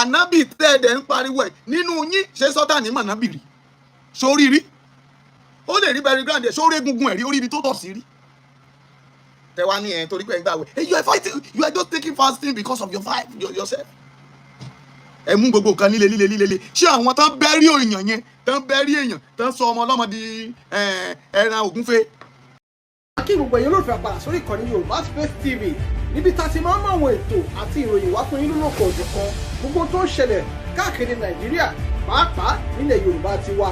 ànábì tẹ́ẹ̀dẹ̀ ń pariwo ẹ̀ nínú yín ṣé Sultan ní mànábì rí sórí rí ó lè rí bẹ̀rẹ̀ grand sórí egungun ẹ̀rí orí ibi tó tọ̀ sí rí tẹ́wá ní ẹ̀ torí pé ẹ̀ ń gbàwẹ̀ you are fighting, you are just taking fasting because of yourself. ẹ mú gbogbo nǹkan líle ṣé àwọn tán bẹ́rí èèyàn yẹn tán bẹ́rí èèyàn tán sọ ọmọ ọlọ́mọ di ẹran ògúnfe. kí gbogbo èèyàn ló fẹ́ padà sórí ìkànnì Yorùbá Space TV níbi tá a ti máa ń mọ àwọn ètò àti ìròyìn wá fún yín lónà kọ̀ọ̀kan gbogbo tó ń ṣẹlẹ̀ káàkiri Nàìjíríà pàápàá nílẹ̀ Yorùbá ti wa.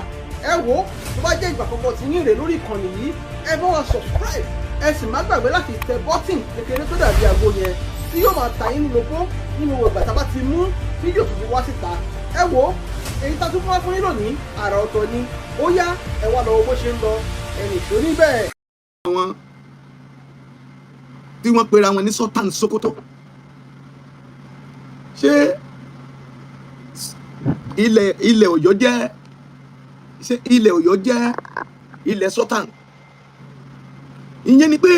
ẹ wo tó bá jẹ́ ìgbà àkọ́kọ́ tí yín rè lórí ìkànnì yìí ẹ bá wa subscribe ẹ sì má gbàgbé láti tẹ bọ́tìn kékeré tó dàbí àgbo yẹn tí yóò máa ta yín lóko nínú ìgbà tá a bá ti mú fídíò tuntun wá síta. ẹ wo èyí tá a tún fún wa fún yín lónìí àrà ọ̀tọ̀ ni ó yá ẹ wá lọ bó ṣe ń lọ ẹnì tó níbẹ̀. àwọn tí wọ́n pera wọn ní Sultan Sokoto ṣé ilẹ̀ Ọ̀yọ́ jẹ́ ṣé ilẹ̀ Ọ̀yọ́ jẹ́ ilẹ̀ Sultan? ìyẹn ni pé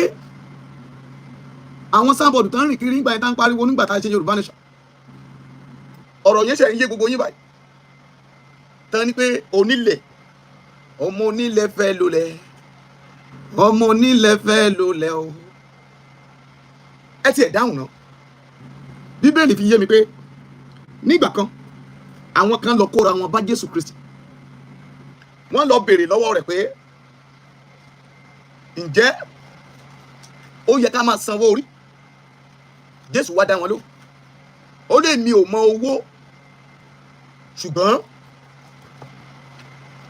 àwọn sábọ̀dù tán rìn kiri nígbà yẹn tá ń pariwo nígbà tá a ṣe Yorùbá nation ọ̀rọ̀ yẹn ṣe ń yé gbogbo yín báyìí tán ni pé onílẹ̀ ọmọ onílẹ̀ fẹ́ lólẹ̀ ọmọ onílẹ̀ fẹ́ lólẹ̀ o ẹ tiẹ̀ dáhùn náà Bíbélì fi yé mi pé nígbà kan àwọn kan lọ kóra wọn bá Jésù Kristi wọ́n lọ béèrè lọ́wọ́ rẹ̀ pé ǹjẹ́ ó yẹ ká máa sanwó orí? Jésù wá dá wọn lóhùn ó lè mi ò mọ owó ṣùgbọ́n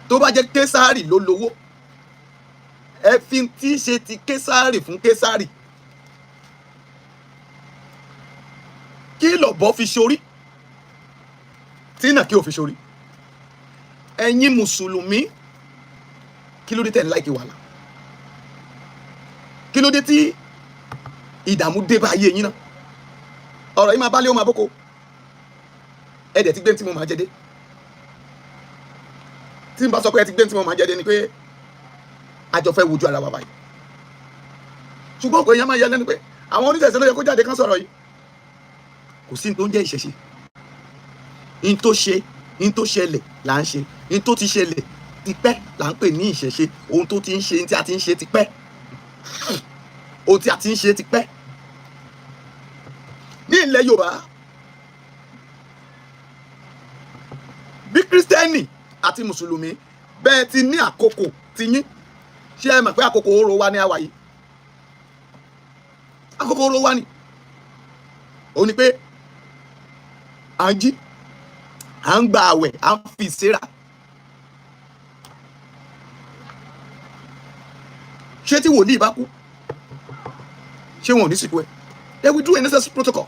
tó bá jẹ́ Késárì ló lówó ẹ fi tí ṣe ti Késárì fún Késárì. kí lọ̀bọ fi ṣorí tí náà kí o fi ṣorí? ẹ̀yin mùsùlùmí kí ló dé tẹ̀ ń láìkí wàhálà? kí ló dé tí ìdààmú dé bá ayé yín náà? ọ̀rọ̀ yìí máa bá lé ó máa bóko ẹ̀dẹ̀ ti gbé tí mo máa jẹ dé. tí n bá sọ pé ẹ ti gbé tí mo máa jẹ dé ni pé àjọ fẹ́ wojú ara wa báyìí. ṣùgbọ́n kò yẹn máa yẹ lẹ́nu pé àwọn oníṣẹ̀ṣẹ̀ ló yẹ kó jáde kán sọ̀rọ̀ yìí. kò sí ní tó ń jẹ́ ìṣẹ̀ṣe. ní tó ṣe ní tó ṣẹlẹ̀ là ń ṣe ní tó ti ṣẹlẹ̀ tipẹ́ là ń pè ní ìṣẹ̀ṣe. ohun tó ti ń ṣe ní tí a ti ń ṣe tipẹ́ ohun tí a ti ń ṣe tipẹ́. ní ilẹ̀ Yorùbá bí Kírísítẹ́nì àti Mùsùlùmí bẹ́ẹ̀ ti ní àkókò ti yín ṣé ẹ mọ̀ pé àkókò oró wa ní àwa yìí? àkókò oró wa ni ó ní pé à ń jí à ń gba àwẹ̀ à ń fi ìsẹ́ra. ṣé tí wòlíì bá kú ṣé wọn ò ní sìnkú ẹ? they will do a necessary protocol.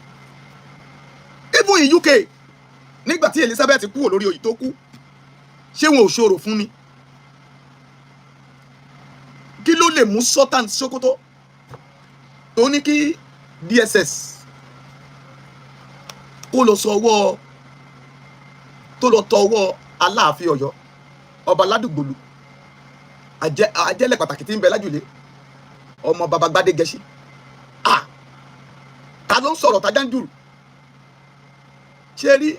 even in UK nígbà tí Elizabeth kúrò lórí oyè tó kú ṣé wọn ò ṣòro fún ni? kí ló lè mú Sultan Sokoto tó ní kí DSS kó lọ sọ ọwọ́ tó lọ tọ ọwọ́ Aláàfin Ọ̀yọ́ ọba Ládùgbòlù àjẹlẹ̀ pàtàkì tí ń bẹ lájùlé ọmọ baba Gbádégẹṣin? ta ló ń sọ̀rọ̀ tájà ń jùrù? ṣé rí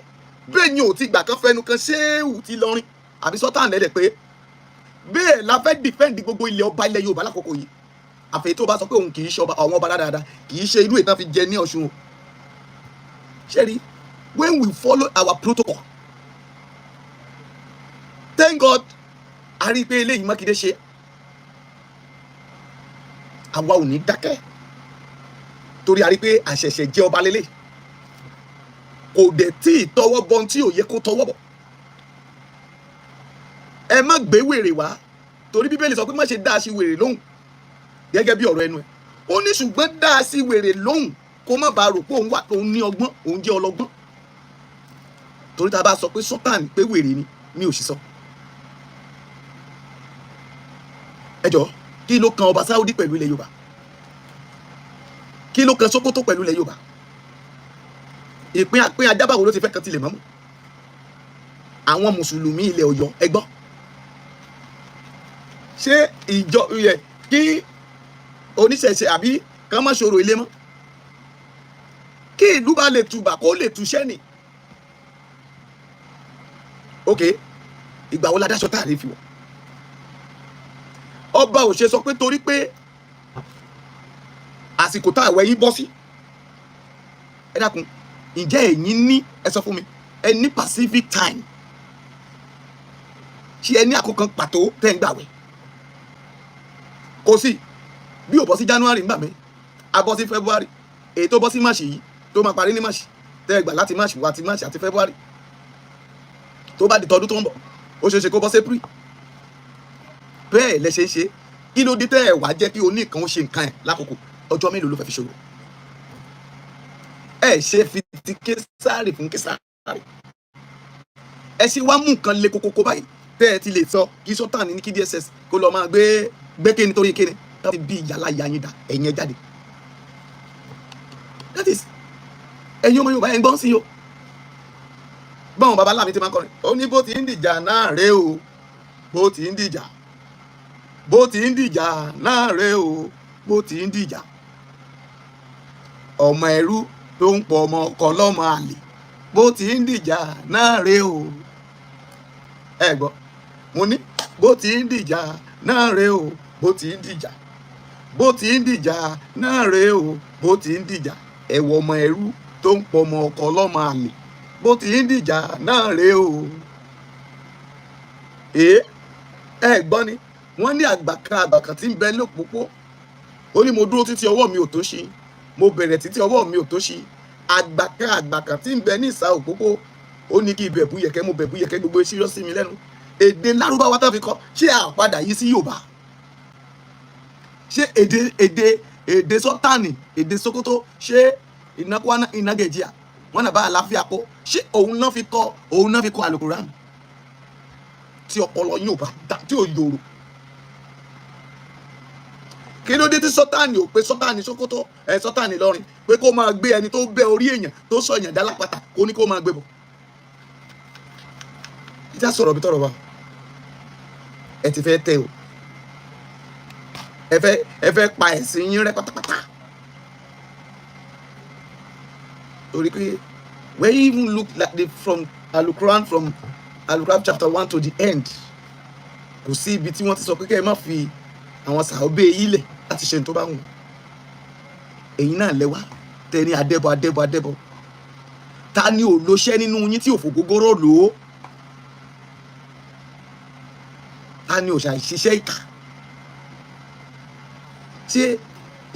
bẹ́ẹ̀ ni ò ti gbà kan fẹnu kan ṣéèwù ti lọrin àbí Sultan lẹ́lẹ̀ pé bẹ́ẹ̀ la fẹ́ dìfẹ́ǹdì gbogbo ilẹ̀ ọba ilẹ̀ Yorùbá lákòókò yìí àfẹ́yí tó bá sọ pé òun kì í ṣe àwọn ọba dáadáa kì í ṣe irú ìtàn fi jẹ ní Ọ̀ṣun o. ṣé rí when we follow our protocol thank God a rí i pé eléyìí Mákindé ṣe àwa ò ní dákẹ́ torí a rí i pé àṣẹ̀ṣẹ̀ jẹ́ ọba lélẹ̀ kò dẹ̀ tí ì tọwọ́ bọ tí ò yẹ kó tọwọ́ bọ̀. ẹ má gbé wèrè wá torí Bíbélì sọ pé má ṣe dá sí wèrè lóhùn gẹ́gẹ́ bí ọ̀rọ̀ ẹnu ẹ̀ ó ní ṣùgbọ́n dá sí wèrè lóhùn kó má bàa rò pé òun wà òun ní ọgbọ́n òun jẹ́ ọlọ́gbọ́n torí tá a bá sọ pé Sultan pé wèrè ni mi ò sì sọ. ẹ jọ kí ló kan ọba Saudi pẹ̀lú ilẹ̀ Yorùbá? kí ló kan Sokoto pẹ̀lú ilẹ̀ Yorùbá? ìpín ajábàwò ló ti fẹ́ kan tilẹ̀ mọ́mú àwọn mùsùlùmí ilẹ̀ Ọ̀yọ́ ẹ gbọ́ ṣé ìjọ yẹ kí oníṣẹ̀ṣe àbí kàn má ṣòro ilé mọ́ kí ìlú bá lè tùbà kó lè túṣẹ́ nì ok ìgbà wo la dáṣọ tá a lè fi wọ̀ ọba ò ṣe sọ pé torí pé àsìkò tá àwẹ̀ yín bọ́ sí ẹ dákun ǹjẹ́ ẹ̀yin ní ẹ sọ fún mi ẹ ní Pacific time ṣé ẹ ní àkókò kan pàtó tẹ́ ń gbàwẹ̀ kò sí bí ò bọ́ sí January ńgbà mi a bọ́ sí February èyí tó bọ́ sí March yìí tó máa parí ní March tẹ́ ẹ gbà láti March wá àti March àti February tó bá di tọdún tó ń bọ̀ ó ṣeé ṣe kó bọ́ sí April bẹ́ẹ̀ lẹ ṣe ń ṣe kí ló dé tẹ́ ẹ wá jẹ́ kí oníkan ó ṣe nǹkan ẹ̀ lákòókò ọjọ́ mélòó ló fẹ́ fi ṣòro ẹ ṣe fi ti Késárì fún Késárì ẹ ṣe wá mú nǹkan le kókókó báyìí tẹ́ ẹ ti lè sọ kí Sultan ní kí DSS kó lọ máa gbé kéne torí kéne láti bí ìyàlá ìyá yín dà ẹ̀yin ẹ jáde that is ẹ̀yin ọmọ Yorùbá ẹ̀ ń gbọ́n sí o báwọn babaláàmì ti máa ń kọrin ó ní bó ti ń dìjà náà rèé o bó ti ń dìjà náà rèé o bó ti ń dìjà ọmọ ẹrú tó ń pọ̀ ọmọ ọkọ lọ́mọ àlè bó ti ń dìjà náà rèé o ẹ gbọ́ mo ní bó ti ń dìjà náà rèé o bó ti ń dìjà náà rèé o bó ti ń dìjà ẹ̀wọ̀ ọmọ ẹrú tó ń pọ̀ ọmọ ọkọ lọ́mọ àlè bó ti ń dìjà náà rèé o ẹ gbọ́ ni wọ́n ní àgbàkan tí ń bẹ lópòpó ó ní mo dúró títí ọwọ́ mi ò tó ṣí mo bẹ̀rẹ̀ títí ọwọ́ mi ò tó ṣí àgbàkan tí ń bẹ ní ìsà òpópó ó ní kí ibẹ̀ búyẹ̀kẹ́ mo bẹ̀ búyẹ̀kẹ́ gbogbo ìṣirọ́ sí mi lẹ́nu èdè lárúbáwá tó fi kọ́ ṣé àpadà yìí sí Yorùbá ṣé èdè Sultan èdè Sokoto ṣé ìnákúwá ìnágẹ̀jìà wọn náà bá àlàáfíà kó ṣé òun náà fi kọ́ Al-Qur'an tí ọpọlọ yóò bá dá tí ò yòrò kí ló dé tí Sultan ò pé Sultan Sokoto Sultan Ìlọrin pé kó máa gbé ẹni tó bẹ orí èèyàn tó sọ èèyàn dá lápáta kó ní kó máa gbé bọ̀ ìjà sọ̀rọ̀ bí tọ̀rọ̀ wa ẹ ti fẹ́ tẹ o ẹ fẹ́ pa ẹ̀sìn yín rẹ́ pátápátá torí pé when you even look like from Al-Qur'an chapter 1 to the end kò sí ibi tí wọ́n ti sọ pé kẹ́ ẹ má fi àwọn sàóbé yìí lẹ̀ láti ṣe tó bá wù ẹ̀yin náà lẹ́wà tẹ́ ní adẹ́bọ̀ ta ni ò lóṣẹ́ nínú yín tí ò fògógóró lò ó ta ni ò ṣàìṣiṣẹ́ ìkà ṣé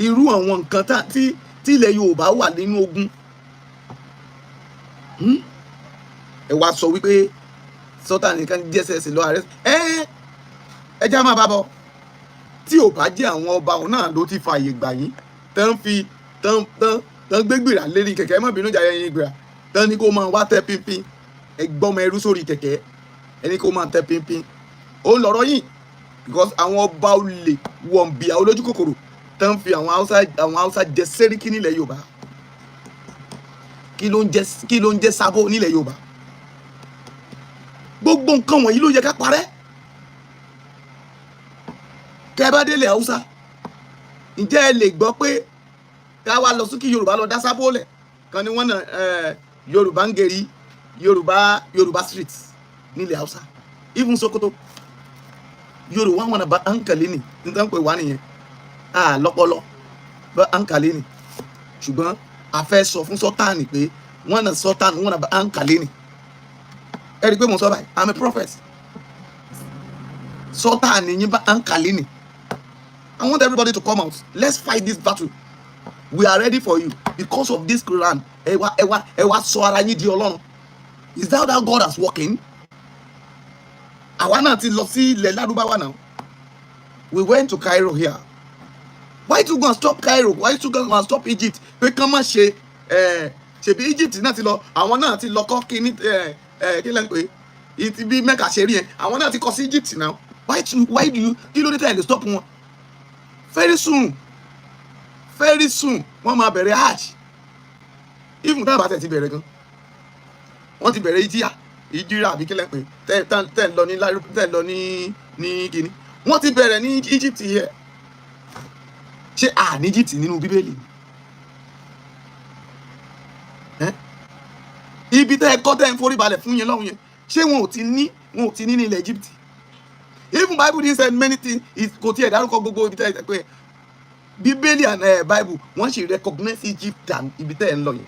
irú àwọn nǹkan tí ilẹ̀ Yorùbá wà nínú ogun ẹ wá sọ wípé Sultan nìkan DSS lọ ààrẹ ẹ já máa bá bọ tí ò bá jẹ́ àwọn ọba òun náà ló ti fààyè gbà yín tán gbé gbìrà lérí kẹ̀kẹ́ má bínú jàre yín gbìrà tán ní kó máa wá tẹ pínpín ẹgbọ́mọ ẹrú sórí kẹ̀kẹ́ ẹni kó máa tẹ pínpín ó ń lọ́rọ̀ yìí because àwọn ọba olè wọ̀nbíà olójú kòkòrò tán fi àwọn Haúsá jẹ sẹ́ríkì nílẹ̀ Yorùbá kí ló ń jẹ́ sábó nílẹ̀ Yorùbá gbogbo nǹkan wọ̀nyí ló yẹ ká parẹ́ kẹ́ bá délé Haúsá ǹjẹ́ ẹ lè gbọ́ pé ká wá lọ sí kí Yorùbá lọ dá sábó lẹ̀ kan ni wọ́n náà Yorùbá ń gẹ̀rí Yorùbá street nílẹ̀ Haúsá even Sokoto Yorùbá wọn náà bá àǹkàlẹ́ nì nítorí pé wà nìyẹn lọ́pọ̀lọ́ bá àǹkàlẹ́ nì ṣùgbọ́n a fẹ́ sọ fún Sultan pé wọ́n náà Sultan wọn náà bá àǹkàlẹ́ nì ẹ rí i pé mo sọ báyìí I'm a prophet Sultan yín bá àǹkàlẹ́ nì I want everybody to come out let's fight this battle we are ready for you because of this Quran ẹ wá sọ ara yín di Ọlọ́run is that how God is working àwa náà ti lọ sí ilẹ̀ Lárúbáwá náà we went to Cairo here why you gonna stop Cairo why you gonna stop Egypt pé kán má ṣe ṣèbí Egypt náà ti lọ àwọn náà ti lọ kọ́ kí ní kí lẹ́nu pé ìtì bí Mẹ́kà ṣe rí yẹn àwọn náà ti kọ́ sí Egypt now why do you kí ló dé tẹ̀lé stop wọn very soon wọ́n máa bẹ̀rẹ̀ hajj even táwọn bá tẹ̀ ti bẹ̀rẹ̀ gan wọ́n ti bẹ̀rẹ̀ ìjírà àbí kílẹ̀ pé tẹ̀ lọ ní kíní wọ́n ti bẹ̀rẹ̀ ní Egypt yẹ ṣé ní Egypt nínú Bíbélì ibi tẹ́ ẹ kọ́ tẹ́ ń forí balẹ̀ fún yẹn lọ́hùn yẹn ṣé wọn ò ti ní ní ilẹ̀ Egypt. Even Bible didn't say many things. Kò tiẹ̀ dárúkọ gbogbo ibi tẹ́ ẹ pé Bíbélì and Bible wọ́n ṣe recognize Egypt than ibi tẹ́ ẹ ń lọ yẹn.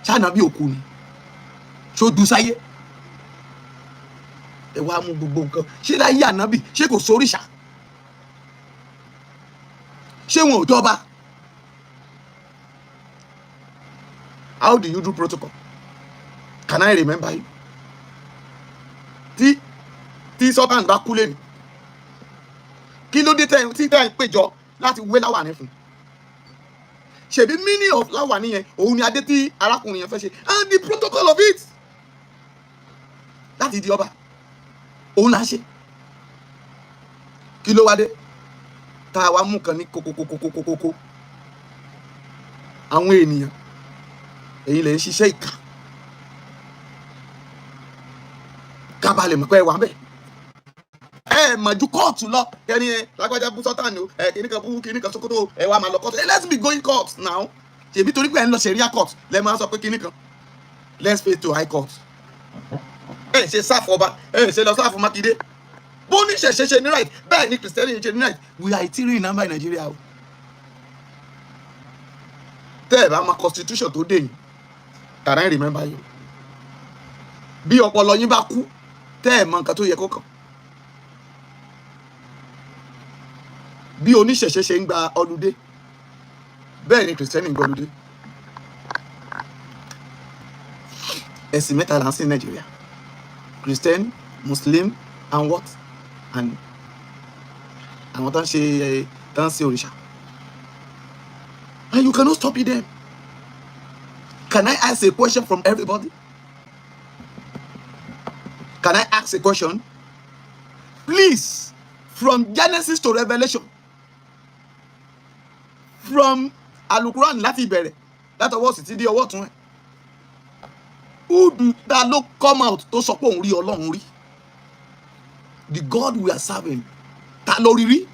Ṣáná bí òkú ni ṣó dùn sáyé ẹ wá mú gbogbo nǹkan. Ṣé láyé ànábì ṣé kò sóríṣà? Ṣé wọn ò jọba? How do you do protocol? Can I remember you? Tí Sultan bá kú lẹ́nu kí ló dé tí tẹ́ ń péjọ láti wé láwàní fún? Ṣebí meaning of láwàní yẹn òun ni adé tí arákùnrin yẹn fẹ́ ṣe, and the protocol of it láti di ọba òun là ń ṣe. Kí ló wá dé tá a wá mú kan ní kókókókókókó? Àwọn ènìyàn èyí lè ń ṣiṣẹ́ ìkà kábàlẹ̀ mọ̀ pé ẹ wà bẹ́ẹ̀. Ẹ mọ̀ ju kóòtù lọ kẹ́ni ẹ lágbájá bú Sultan o kìnnìkan bú kìnnìkan Sokoto ẹ wá máa lọ kóòtù. Let's be going court now. Ṣèbí torí pé ẹ ń lọ ṣẹ̀ríà court lẹ́ẹ̀ máa sọ pé kìnnìkan. Let's pay to high court. Ẹ ṣe sáfù ọba ẹ ṣe lọ sáfù Mákindé. Bó ní ṣẹ̀ṣẹ̀ ṣe ní right bẹ́ẹ̀ ni Kìrìsìtẹ́nì ṣe ní right. We are eating in number in Nigeria o. Tẹ́ ẹ bá máa constitution tó dé yìí, can I remember you? Bí ọpọlọ yín bá kú tẹ́ ẹ mọ nǹkan tó yẹ kó kàn. Bí oníṣẹ̀ṣẹ̀ ṣe ń gba ọlùdé bẹ́ẹ̀ ni Kìrìsìtẹ́nì ń gba ọlùdé. Ẹ̀sìn mẹ́ta là ń sìn Nàìjíríà: Christian, Muslim and what? And àwọn tó ń ṣe òrìṣà. And you cannot stop it them. Can I ask a question from everybody? Can I ask a question? Please, from Genesis to Revelation, from Alukuran láti ìbẹ̀rẹ̀ látọwọ́ sí ti di ọwọ́ tún ẹ̀, who do that look come out tó sọ pé òun rí Ọlọ́run rí? The God we are serving, ta ló rí rí?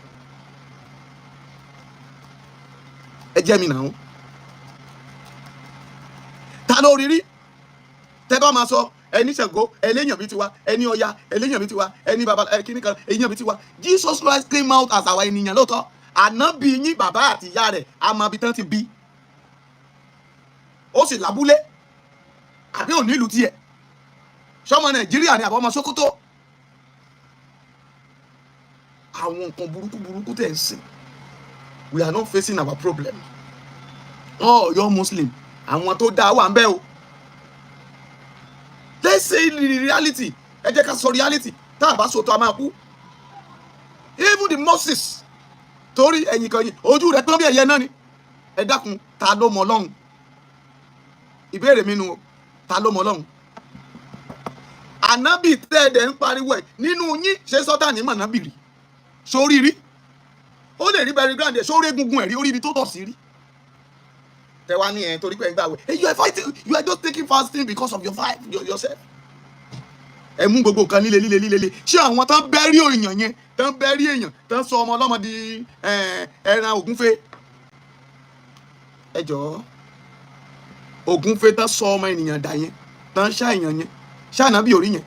Ẹ jẹ́ mi náà. Ta ló rí rí? Tẹ́ bá máa sọ ẹni Ṣàngó ẹlẹ́yàn bí tiwa, ẹni Ọya ẹlẹ́yàn bí tiwa, ẹni baba kíní kan ẹlẹ́yàn bí tiwa. Jesus Christ came out as our ènìyàn lóòótọ́. Ànábì yín bàbá àti ìyá rẹ̀ a máa bí tán ti bí. Ó sì lábúlé àbí ò nílùú tiẹ̀. Ṣọmọ Nàìjíríà ni àbọ̀mọ Sókótó. Àwọn nǹkan burúkú tẹ̀ ń sìn. We are not facing our problem. Oh, you're Muslim. Àwọn tó dáa wà ń bẹ̀ o. Let's say the reality. Ẹ jẹ́ ká sọ reality. Tá a bá sọ tó a máa kú. Even the Moses. Torí ẹ̀yìn kan yìí, ojú rẹ̀ tán bí ẹ̀yẹ náà ni. Ẹ dákun, ta ló mọ Ọlọ́run? Ìbéèrè mi nu, ta ló mọ Ọlọ́run? Ànábì tẹ́ẹ̀dẹ̀ ń pariwo ẹ̀ nínú yín ṣé Sultan mọ̀ ànábì rí? Sórí rí? Ó lè rí bẹ̀rẹ̀ grand ẹ̀ sórí egungun ẹ̀ rí orí ibi tó tọ̀ sí rí. Tẹ́wá ní ẹ̀ torí pé ẹ̀ ń gbàwẹ̀. You are fighting, you are just taking fasting because of yourself. Ẹ mú gbogbo nǹkan líle. Ṣé àwọn tán bẹ́rí èèyàn yẹn, tán bẹ́rí èèyàn, tán sọ ọmọ ọlọ́mọ di ẹran ògúnfe? Ẹ jọ̀ọ́, ògúnfe tán sọ ọmọ ènìyàn dà yẹn, tán ṣá èèyàn yẹn, ṣá ànábì orí yẹn?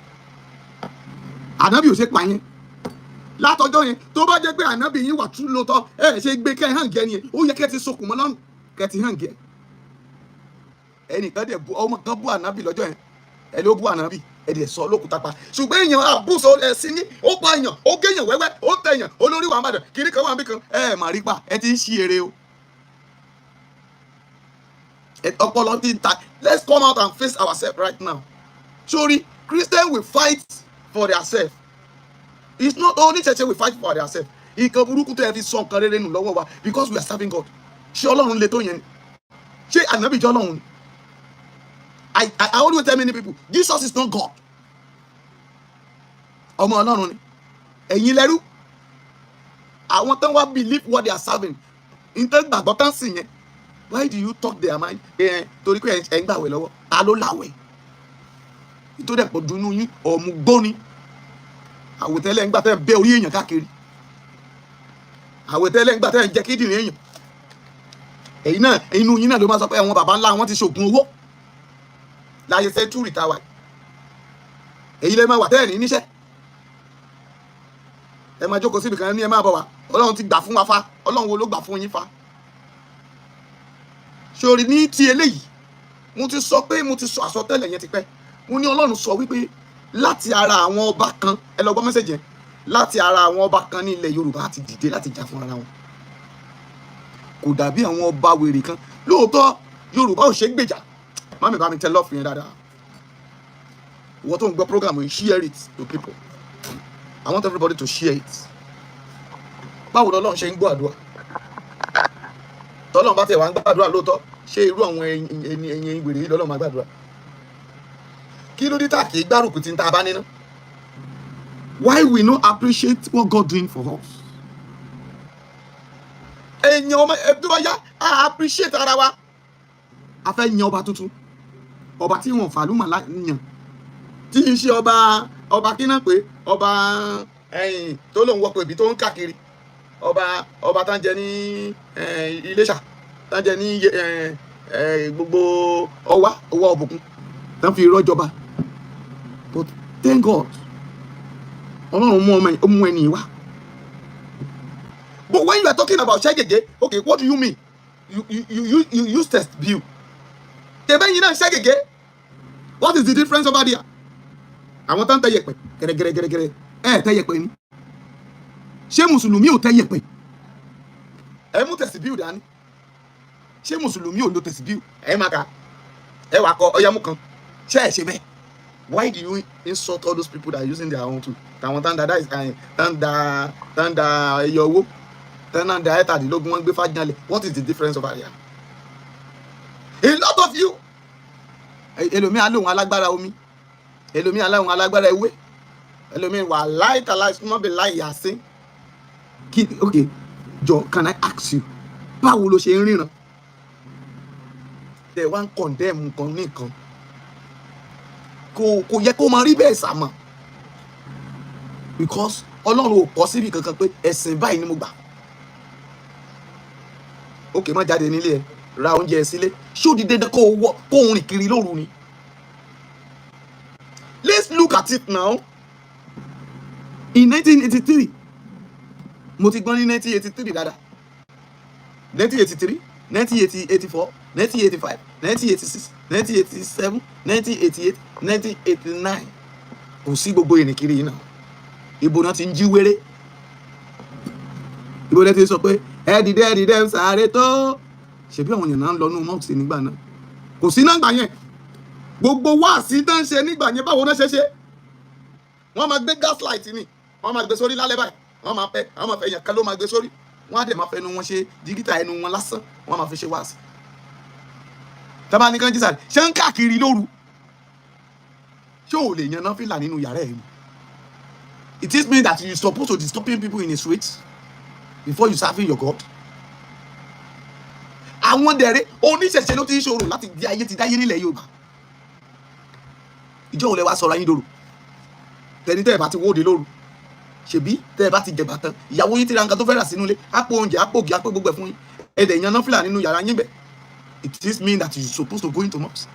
Ànábì ò ṣe pa yẹn. Látọjọ́ yẹn tó bá jẹ́ pé ànábì yín wà tún lóòótọ́ ẹ ṣe gbé kẹ́ hàn gẹ́ nìyẹn, ó yẹ kẹ́ ti sokùn mọ́ lọ́rùn kẹ́ ti hàn gẹ́. Ẹnìkan dẹ̀ bu ọmọ kan bú ànábì lọ́jọ́ yẹn, ẹ ló bú ànábì ẹ dẹ̀ sọ lókùúta pa. Ṣùgbọ́n èèyàn àbúṣọ ẹ̀sìn ní ó pa èèyàn ó géèyàn wẹ́wẹ́ ó tẹ̀yàn olórí wà mádàn kiri kan wà níbi kan ẹ mà rí pa ẹ ti ń ṣí eré o. Ọpọlọ ti ta. Let's come out and face ourselves right now. Sorry, Christians will fight for themselves. It's not only church we fight for themselves. Ìkan burúkú tó yẹ fi sọ nǹkan rere nù lọ́wọ́ wa because we are serving God. Ṣé Ọlọ́run lè tó yẹn ni? Ṣé ànábì jẹ́ Ọlọ́run ni? I always tell many people, Jesus is not God. Ọmọ Ọlọ́run ni. Ẹ̀yin lẹ́rú. Àwọn tán wá believe what they are serving. Ìtàn gbàgbọ́ tán sì yẹn. Why do you talk their mind? Torí pé ẹ̀ ń gbàwẹ̀ lọ́wọ́. Ta ló láwẹ̀? Ìtòdẹ̀ pọ̀ dunu yín ọ̀mù gbóni. Àwòtẹ́lẹ̀ ń gbà tẹ́ bẹ́ orí èèyàn káàkiri. Àwòtẹ́lẹ̀ ń gbà tẹ́ jẹ́ kíndìnrín èèyàn. Ẹ̀yin náà inú yín náà ló máa sọ pé àwọn bàbá ńlá wọn ti ṣògùn owó láyé sẹ́ńtúrì táwa. èyí lè máa wà tẹ́ẹ̀ ní níṣẹ́ ẹ máa jókòó síbi kan ní ẹ máa bọ̀ wá ọlọ́run ti gbà fún wa fa ọlọ́run wo ló gbà fún yín fa sórí ní ti eléyìí mo ti sọ àsọtẹ́lẹ̀ yẹn ti pẹ́ mo ní ọlọ́run sọ wípé láti ara àwọn ọba kan ẹ lọ gbọ́ mẹ́sẹ̀jì yẹn láti ara àwọn ọba kan ní ilẹ̀ Yorùbá ti dìde láti jà fún ara wọn kò dàbí àwọn ọba wèrè kan lóòótọ́ Yorùbá ò ṣe é gbèjà má mi bá mi tẹ lọ́ọ̀fù yẹn dáadáa ìwọ tó ń gbọ́ program yìí share it to people I want everybody to share it báwo lọ́lọ́run ṣe ń gbọ́ àdúrà tọ́lọ́run bá tẹ̀ wá ń gbàdúrà lóòótọ́ ṣé irú àwọn ẹ̀yìn ìwèrè yìí lọ́lọ́run máa gbàdúrà kí ló dé tà kí gbárùkù tí ń ta bá nínú why we no appreciate what God doing for us èèyàn ọmọ ẹbí wa yá a appreciate ara wa a fẹ́ yan ọba tuntun ọba tí wọn fàlùmọ̀ yàn tí ń ṣe ọba kí náà pé ọba ẹ̀yìn tó lòun wọ́pọ̀ ibi tó ń káàkiri ọba tá ń jẹ ní Iléṣà tá ń jẹ ní gbogbo ọwá ọ̀bùkún tá ń fi rọ́jọba but thank God ọlọ́run mú ẹni wá but when you are talking about ṣẹ́gẹ̀gẹ̀ okay what do you mean you use test view tẹ̀bẹ́ yìí náà ṣẹ́gẹ̀gẹ̀ what is the difference over there àwọn tó ń tẹ yẹ̀pẹ̀ gẹ̀rẹ́gẹ̀rẹ́gẹ̀rẹ́ tẹ yẹ̀pẹ̀ ni ṣé mùsùlùmí ò tẹ yẹ̀pẹ̀ ẹ mú test view dání ṣé mùsùlùmí ò lo test view ẹ máa ka ẹ wà kọ ọyàmú kan ṣé ẹ ṣe bẹ́ẹ̀ why do you insult all those people that are using their own tool tàwọn tá ń da ẹyọ owó tá ń da ẹ̀tàdínlógún wọn gbé fájánlẹ̀ what is the difference over there a lot of you ẹlòmíì alóhùn alágbára omi ẹlòmíì alóhùn alágbára ewé ẹlòmíì wà láìtàláì súnmọ́ bí láì yàsín okay John, can I ask you báwo ló ṣe ń ríran tẹ wá ń condemn nǹkan ní nǹkan kò yẹ kó máa rí bẹ́ẹ̀ sàmọ̀ because ọlọ́run ò kọ́ síbi kankan pé ẹ̀sìn báyìí ni mo gbà okay má jáde nílé ẹ ra oúnjẹ ẹ sílé ṣó di dandan kó o rìn kiri lóru ni let's look at it now in 1983 mo ti gbọ́n ní 1983 dáadáa 1983 1984 1985 1986 1987 1988 1989 kò sí gbogbo ìrìnkiri yìí náà ibo náà ti ń jí wéré ibo náà ti sọ pé ẹ dìde sáré tó ṣebí àwọn èèyàn náà ń lọ nú mọ́ọ̀sì nígbà náà kò sí náà gbà yẹn gbogbo wáàsí tó ń ṣe nígbà yẹn báwo náà ṣe wọ́n máa gbé gaslight ni wọ́n máa gbé sórí lálẹ́ báyìí wọ́n máa fẹ́ èèyàn kan ló máa gbé sórí wọ́n á dẹ̀ máa fẹ́ ẹnu wọn ṣe dígítà ẹnu wọn lásán wọ́n máa fi ṣe wáàsí tábà ní kán jísà ṣé ń káàkiri lóru ṣé ò lè yan náfìlà nínú yàrá ẹ̀ ni it is mean that you supposed to disturbing people in the streets before you serving your God àwọn dẹ̀rẹ́ oníṣẹ̀ṣẹ̀ ló ti ń ṣòro láti di ayé ti dáyé nílẹ̀ Yorùbá ìjọ òun lẹ wá sọ̀rọ̀ ayé lóru tẹni tẹ́ ẹ̀ bá ti wóde lóru ṣèbí tẹ́ ẹ bá ti jẹ̀bà tán ìyàwó yín ti ra nǹkan tó fẹ́ rà sínú ilé àpò oúnjẹ àpò ògì àpò gbogbo ẹ̀ fún yín ẹ̀dẹ̀ yan náfìlà nínú yàrá yín bẹ̀ it is mean that you supposed to go into mosque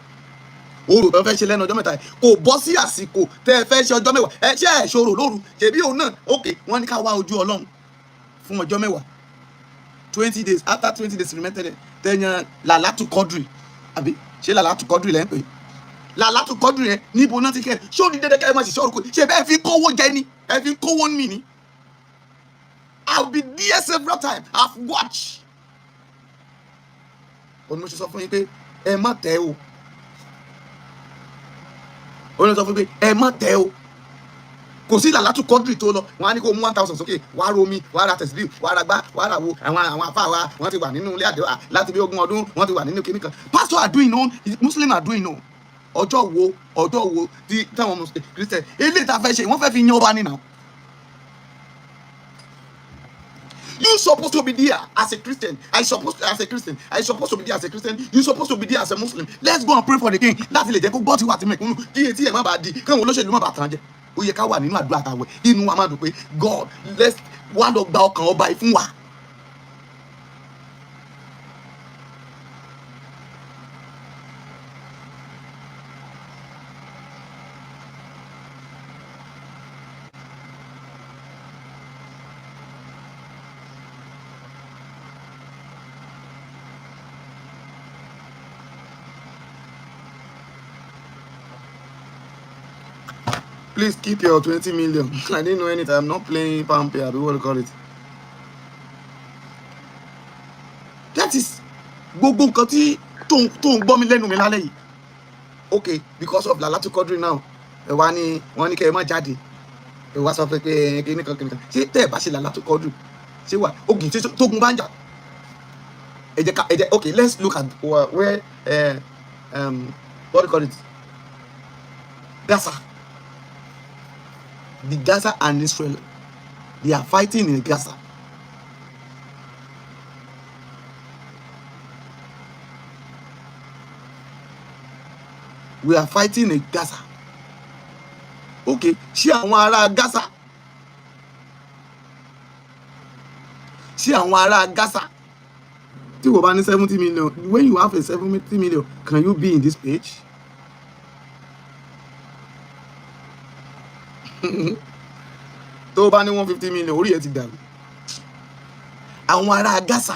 oòrùn tó fẹ́ ṣe lẹ́nu ọjọ́ mẹ́ta kò bọ́ sí àsìkò tẹ́ ẹ fẹ́ ṣe ọjọ́ mẹ́wàá ẹ ṣe ẹ̀ ṣòro lóru ṣèbí òun náà ok wọ́n ní ká wá ojú Ọlọ́run fún ọjọ́ mẹ́wàá 20 days after 20 days remain tẹ̀yàn làlátù kọ́dùrì àbí ṣé làlátù kọ́dùrì lẹ́ ń pè làlátù kọ́dùrì yẹn níbo náà ti kẹ́ ṣó ní dédé kẹ́ ẹ máa ṣiṣẹ́ òrùkọ ṣe bẹ́ẹ̀ fi kówó jẹ ni ẹ fi kówó mi ni I've been there several times I've watched onímọ̀ ṣe sọ fún yín pé ẹ má tẹ́ o onímọ̀ sọ fún yín pé ẹ má tẹ́ o kò sí làlátù kọ́dùrì tó lọ wọn á ní kó mú 1000 sókè wàá romi wàá ra tẹ̀síbí wàá ra gbá wàá ra wo àwọn afá wa wọ́n ti wà nínú ilé àdéhùn láti bí 20 ọdún wọ́n ti wà nínú kíní kan pastor are doing no Muslim are doing no ọjọ́ wo tí táwọn Christian eléyìí tá a fẹ́ ṣe wọ́n fẹ́ fi yan ọba nínú. You supposed to be there as a Christian. I supposed to be there as a Christian. You supposed to be there as a Muslim. Let's go and pray for the king. Láti lè jẹ́ kó gbọ́ tí wà tí mẹ́kúnnù kí etí ẹ̀ má bàa di káwọn olóṣèlú má bàa tàn jẹ. Ó yẹ ká wà nínú àdúrà àtàwẹ̀ inú wa máa dùn pé God let's wá lọ gba ọkàn ọba yìí fún wa. Please keep your 20 million. I didn't know anything. I'm not playing Pampe. I don't know what to call it. That is gbogbo nǹkan tí tó ń gbọ́ mi lẹ́nu mi lálẹ́ yìí. Okay, because of Lalatu Quadri now. Wá ní wọ́n ní kẹ́ ẹ má jáde. Wá sọ pé kíníkan. Ṣé tẹ́ ẹ bá ṣe Lalatu Quadri? Ṣé wà? Ogun tí tógun bá ń jà. Okay, let's look at where what do you call it? Gaza. The Gaza and Israel, they are fighting in Gaza. We are fighting in Gaza. Okay, ṣé àwọn ará Gaza? Ṣé àwọn ará Gaza? Tí o bá ní 70 million, when you have a 70 million, can you be in this page? Tó bá ní 150 million, orí ẹ ti dàrú. Àwọn ará Gaza.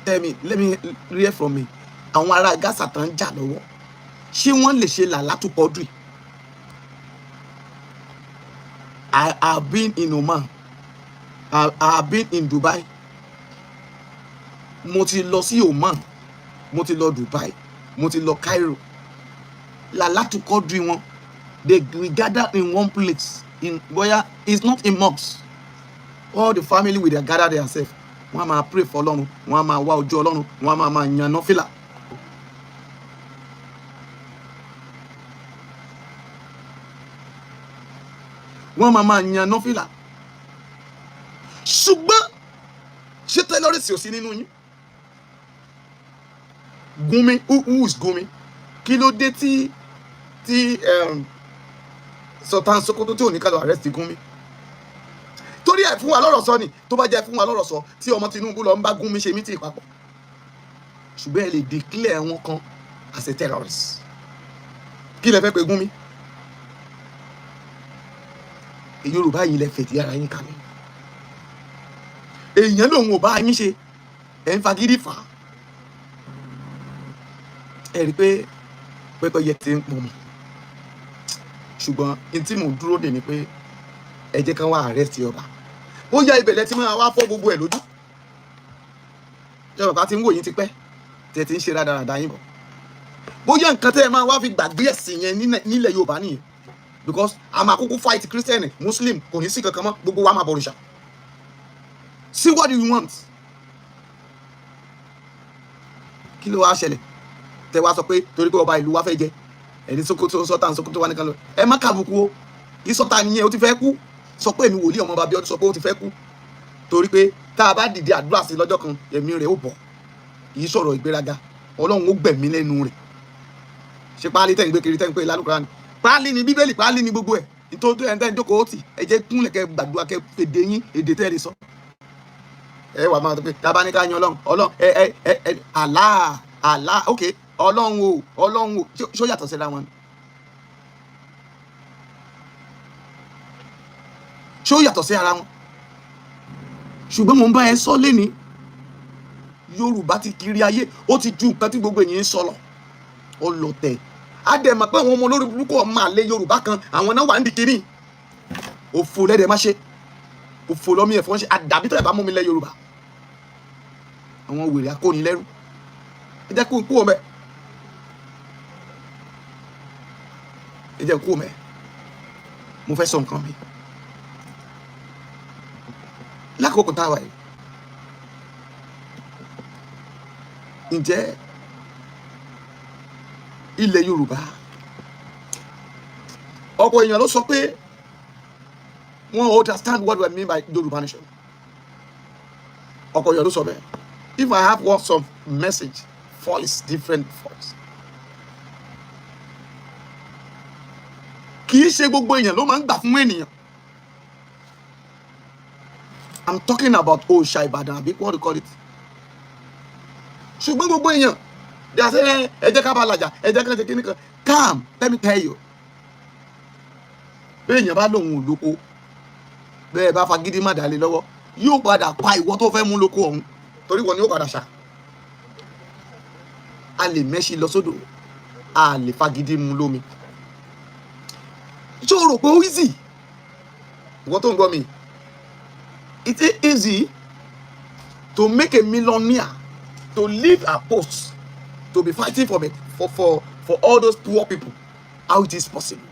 Tell me, let me hear from me. Àwọn ará Gaza tán jà lọ́wọ́. Ṣé wọ́n lè ṣe Lalatu Quadri? I have been in Oman. I have been in Dubai. Mo ti lọ sí Oman. Mo ti lọ Dubai. Mo ti lọ Cairo. Lalatu Quadri wọn. We gather in one place. In Boya, it's not in mosque. All the family will gather themselves. Wọ́n máa pray for Ọlọ́run. Wọ́n máa wá ojú Ọlọ́run. Wọ́n máa yan nafila. Wọ́n máa yan nafila. Ṣùgbọ́n ṣé terrorist ò sí nínú yín? Gumi, who is Gumi? Kí ló dé tí Sultan Sokoto tí ò ní ká lọ arrest Gumi? Torí ẹ̀ fún wa lọ́rọ̀ sọ ni, tó bá jẹ́ fún wa lọ́rọ̀ sọ tí ọmọ Tinubu lọ ń bá Gumi ṣe mítì papọ̀. Ṣùgbọ́n ẹ lè declare wọn kan as a terrorist. Kí lẹ fẹ́ pè Gumi? Yorùbá yìí lẹ fètì ara yín kalẹ̀. Èèyàn lòun ò bá yín ṣe, ẹ̀ ń fagídí fà á. Ẹ rí pé pẹ́pẹ́ yẹ ti ń pọ̀ mọ́. Ṣùgbọ́n in tí mò ń dúró dè ni pé ẹ jẹ́ ká wá arrest ọba. Ó yá ibẹ̀lẹ̀ tí máa wá fọ́ gbogbo ẹ̀ lójú. Ṣé bàbá ti ń wò yín ti pẹ́? Tẹ̀ ti ń ṣe rádaràda yín bọ̀. Bóyá nǹkan tẹ́ ẹ máa wá fi gbàgbé ẹ̀sìn yẹn nílẹ̀ Yorùbá nìyẹn. Because a máa kúkú fight Christian, Muslim, kò ní sí kankan mọ́, gbogbo wa máa bọ̀rìṣà. See what do you want? Kí ló wá ṣẹlẹ̀? Tẹ́ wá sọ pé torí pé ọba ìlú wa fẹ́ jẹ. Ẹni Sokoto Sultan Sokoto wá nìkan lọ. Ẹ má kàbùkù o. Kí Sultan nìyẹn ó ti fẹ́ kú. Sọ pé èmi Woli Omooba bí ó sọ pé ó ti fẹ́ kú. Torí pé tá a bá dìde àdúrà sí lọ́jọ́ kan, ẹ̀mí rẹ̀ ó bọ̀. Kì í sọ̀rọ̀ ìgbéraga. Ọlọ́run ó gbẹ̀mí lẹ́nu rẹ̀. Ṣé páálí tẹ̀ ń gbé kiri tẹ̀ ń pè lálùkùránì? Páálí ni Bíbélì, páálí ni gbogbo ẹ̀. Nítorí ẹ̀ ń tẹ́ ń jókòó tì. Ẹ jẹ́ kúnlẹ̀ kẹ́ gbàdúrà kẹ́ fèdè yín èdè tẹ́ ẹ lè sọ. Ẹ wà máa tó pé tá a bá ní ká yan Ọlọ́run Allah okay Ọlọ́run o ṣó yàtọ̀ síra wọn. Ṣó yàtọ̀ sí ara wọn. Ṣùgbọ́n mo ń bá ẹ sọ léni Yorùbá ti kiri ayé ó ti ju nǹkan tí gbogbo ènìyàn ń sọ lọ. Ó lọ tẹ̀. A dẹ̀ mọ̀ pé àwọn ọmọ olórí burúkú ọmọ àlè Yorùbá kan àwọn náà wà ń di kiri. Òfò lẹ́dẹ̀ má ṣe. Òfò lọ́mí ẹ̀fọ́ ń ṣe àdàbí tó ẹ̀ bá mú mi lẹ́ Yorùbá. Àwọn wèrè akónilẹ́rú. Ẹ jẹ́ kó kú ọmọ ẹ̀. Ẹ jẹ́ kó ọmọ ẹ̀. Mo fẹ́ sọ nǹkan mi. Lákòókò táwa yìí. Ǹjẹ́ ilẹ̀ Yorùbá ọ̀pọ̀ èèyàn ló sọ pé wọ́n understand what I mean by Yorùbá nation. Ọ̀pọ̀ èèyàn ló sọ bẹ́ẹ̀. If I have some message, voice, different voice. Kì í ṣe gbogbo èèyàn ló máa ń gbà fún ènìyàn. I'm talking about Òòṣà Ìbàdàn àbí what do you call it? Ṣùgbọ́n gbogbo èèyàn they are saying ẹ jẹ́ ká bá làjà ẹ jẹ́ ká ṣe kíní kan. Calm, let me tell you. Bẹ́ẹ̀ èèyàn bá lòun ò lóko bẹ́ẹ̀ bá fagídí má dálé lọ́wọ́ yóò padà pa ìwọ tó fẹ́ mú lóko ọ̀hún torí wọn ni ó padà ṣá. A lè mẹ́ṣí lọ sódò a lè fagídí mu lómi. ṣé o rò pé ó easy? Ìwọ tó ń gbọ́ mi, it is easy to make a millionaire, to leave a post, to be fighting for all those poor people. How it is possible?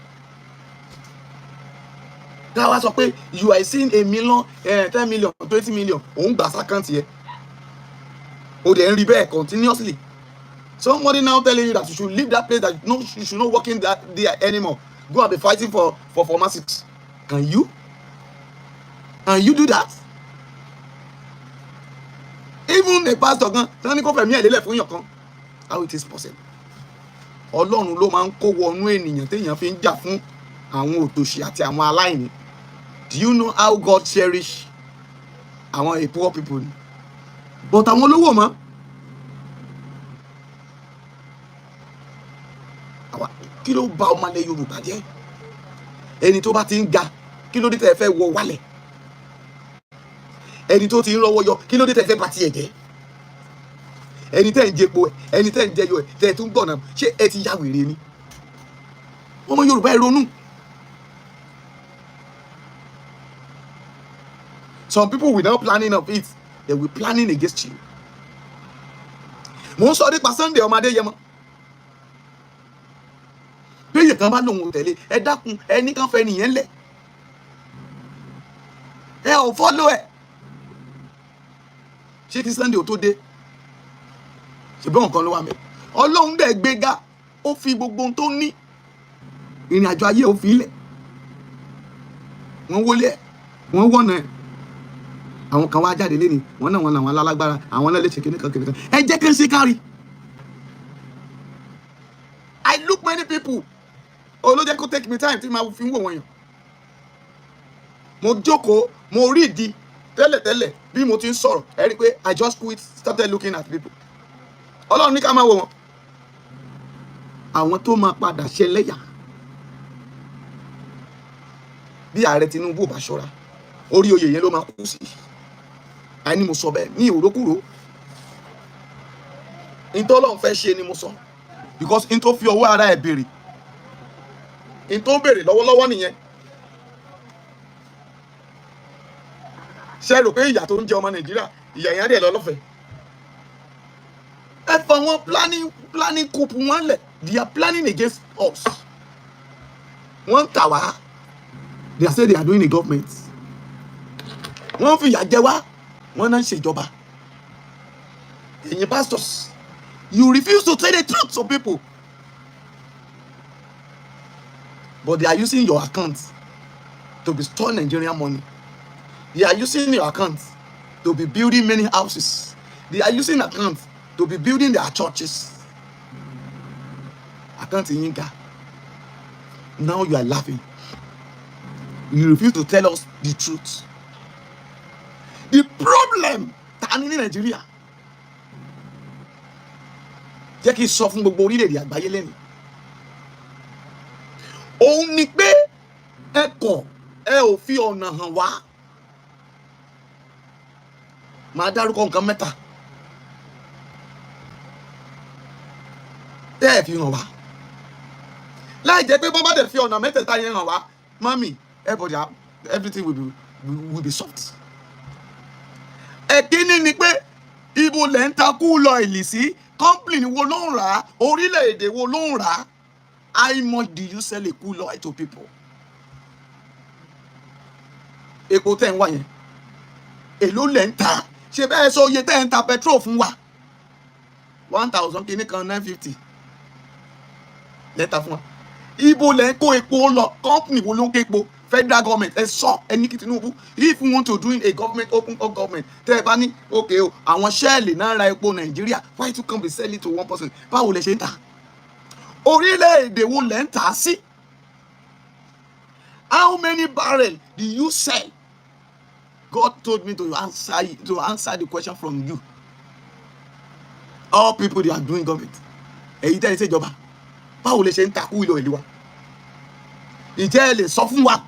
That was okay. You are seeing $1 million, 10 million, 20 million. On gbà s'account here. Oh, they rebel continuously. Somebody now telling you that you should leave that place, that no, you should not work in that there anymore. Go and be fighting for pharmacists. Can you? Can you do that? Even a pastor can kó fẹ̀mí ẹ̀ lélẹ̀ fún yàn kan. How it is possible? Ọlọ́run ló máa ń kó wọnú ènìyàn téèyàn fi ń jà fún àwọn òtòṣì àti àwọn aláìní. Do you know how God cherish àwọn poor people? But àwọn olówó mọ́. Kí ló bà ọmọ ilẹ̀ Yorùbá jẹ́? Ẹni tó bá ti ń ga, kí ló dé tẹ́ fẹ́ wọ wálẹ̀? Ẹni tó ti ń rọ́wọ́ yọ, kí ló dé tẹ́ fẹ́ bà tiẹ̀ jẹ́? Ẹni tẹ́ ń jẹpo ẹ̀, ẹni tẹ́ ń jẹyọ ẹ̀, tẹ́ tún gbọ̀nà, ṣé ẹ ti ya wèrè ni? Ọmọ Yorùbá ẹ ronú. Some people will not planning of it, they will planning against you. Mo ń sọ nípa Sunday ọmọdé yẹmọ. Bí èyí kan bá lòun tẹ̀lé, ẹ dákun, ẹni kan fẹ́ nìyẹn lẹ̀. Ẹ ò follow ẹ̀. Ṣé kí Sunday ò tó dé? Ṣùgbọ́n nǹkan ló wà mẹ́. Ọlọ́run dẹ̀ gbéga, ó fi gbogbo ohun tó ní. Ìrìn àjò ayé ò fi ilẹ̀. Wọ́n wọlé ẹ̀, wọ́n wọ̀nà ẹ̀. Àwọn kan wá jáde léni, wọ́n náà wọn làwọn alágbára, àwọn náà lè ṣe kíní kan. Ẹ jẹ́ kí n ṣe kárí. I look many people. Oh, ló jẹ́ kó take me time tí màá fi ń wò wọ́n yàn. Mo jókòó, mo rí ìdí tẹ́lẹ̀tẹ́lẹ̀ bí mo ti ń sọ̀rọ̀. Ẹ rí i pé I just quit, started looking at people. Ọlọ́run ní ká máa wò wọ́n. Àwọn tó máa padà ṣẹlẹ́yà. Bí ààrẹ Tinubu ò bá ṣọ́ra, orí oyè yẹn ló máa kú sí. Àní mo sọ bẹ́ẹ̀, ní òrókùró. Ìtọ́lọ́run fẹ́ ṣe ni mo sọ. Because in tó fi ọwọ́ ara ẹ̀ béèrè. In tó béèrè lọ́wọ́lọ́wọ́ nìyẹn. Ṣé rò pé ìyà tó ń jẹ ọmọ Nàìjíríà, ìyà yẹn á dẹ̀ lọ lọ́fẹ̀ẹ́? Ẹ fọ wọn planning coup wọn lẹ̀. They are planning against us. Wọ́n ń tà wá. They say they are doing a government. Wọ́n fi ìyà jẹ wá. Wọ́n náà ń ṣèjọba. Ẹ̀yin pastors, you refuse to tell the truth to people. But they are using your account to be storing Nigerian money. They are using your account to be building many houses. They are using accounts to be building their churches. Account in Yinka. Now you are laughing. You refuse to tell us the truth. The problem in Nigeria. Jẹ́ kí n sọ fún gbogbo orílẹ̀-èdè àgbáyé lẹ́nu. Òun ni pé ẹ ò fi ọ̀nà hàn wá. Màá dárúkọ nǹkan mẹ́ta. Tẹ́ ẹ fi hàn wá. Láì jẹ́ pé bọ́bá dẹ̀ fi ọ̀nà mẹ́tẹ̀ẹ̀ta yẹn hàn wá. Mami, everything will be soft. Ẹ̀kíní ni pé ibo lẹ̀ ń takú lọ ìlì sí. Company wo ló ń rà á? Orílẹ̀-èdè wo ló ń rà á? How much do you sell a cool oil to people? Epo tẹ́ ń wá yẹn. Èló lẹ̀ ń ta? Ṣé bẹ́ẹ̀ sọ iye tẹ́ ń ta petrol fún wa? 1,000 kìíní kan 950. Lẹ́ta fún wa. Ibo lẹ̀ ń kó epo lọ? Company wo ló ń ké epo? Federal government ẹ sọ ẹni kí Tinubu, if you want to do a government open up government, tẹ́ ẹ bá ní okay o àwọn ṣẹ́ẹ̀lì náà ra epo Nàìjíríà, why you come be selling to 1%? Báwo lẹ ṣe ń tà? Orílẹ̀-èdè wo lẹ ń tà sí? How many barrels do you sell? God told me to answer the question from you. All people they are doing government. Èyí tẹ́ ẹ ṣe ìjọba. Báwo lẹ ṣe ń takú ìlò ìlú wa? Ìjẹ́ ẹ lè sọ fún wa.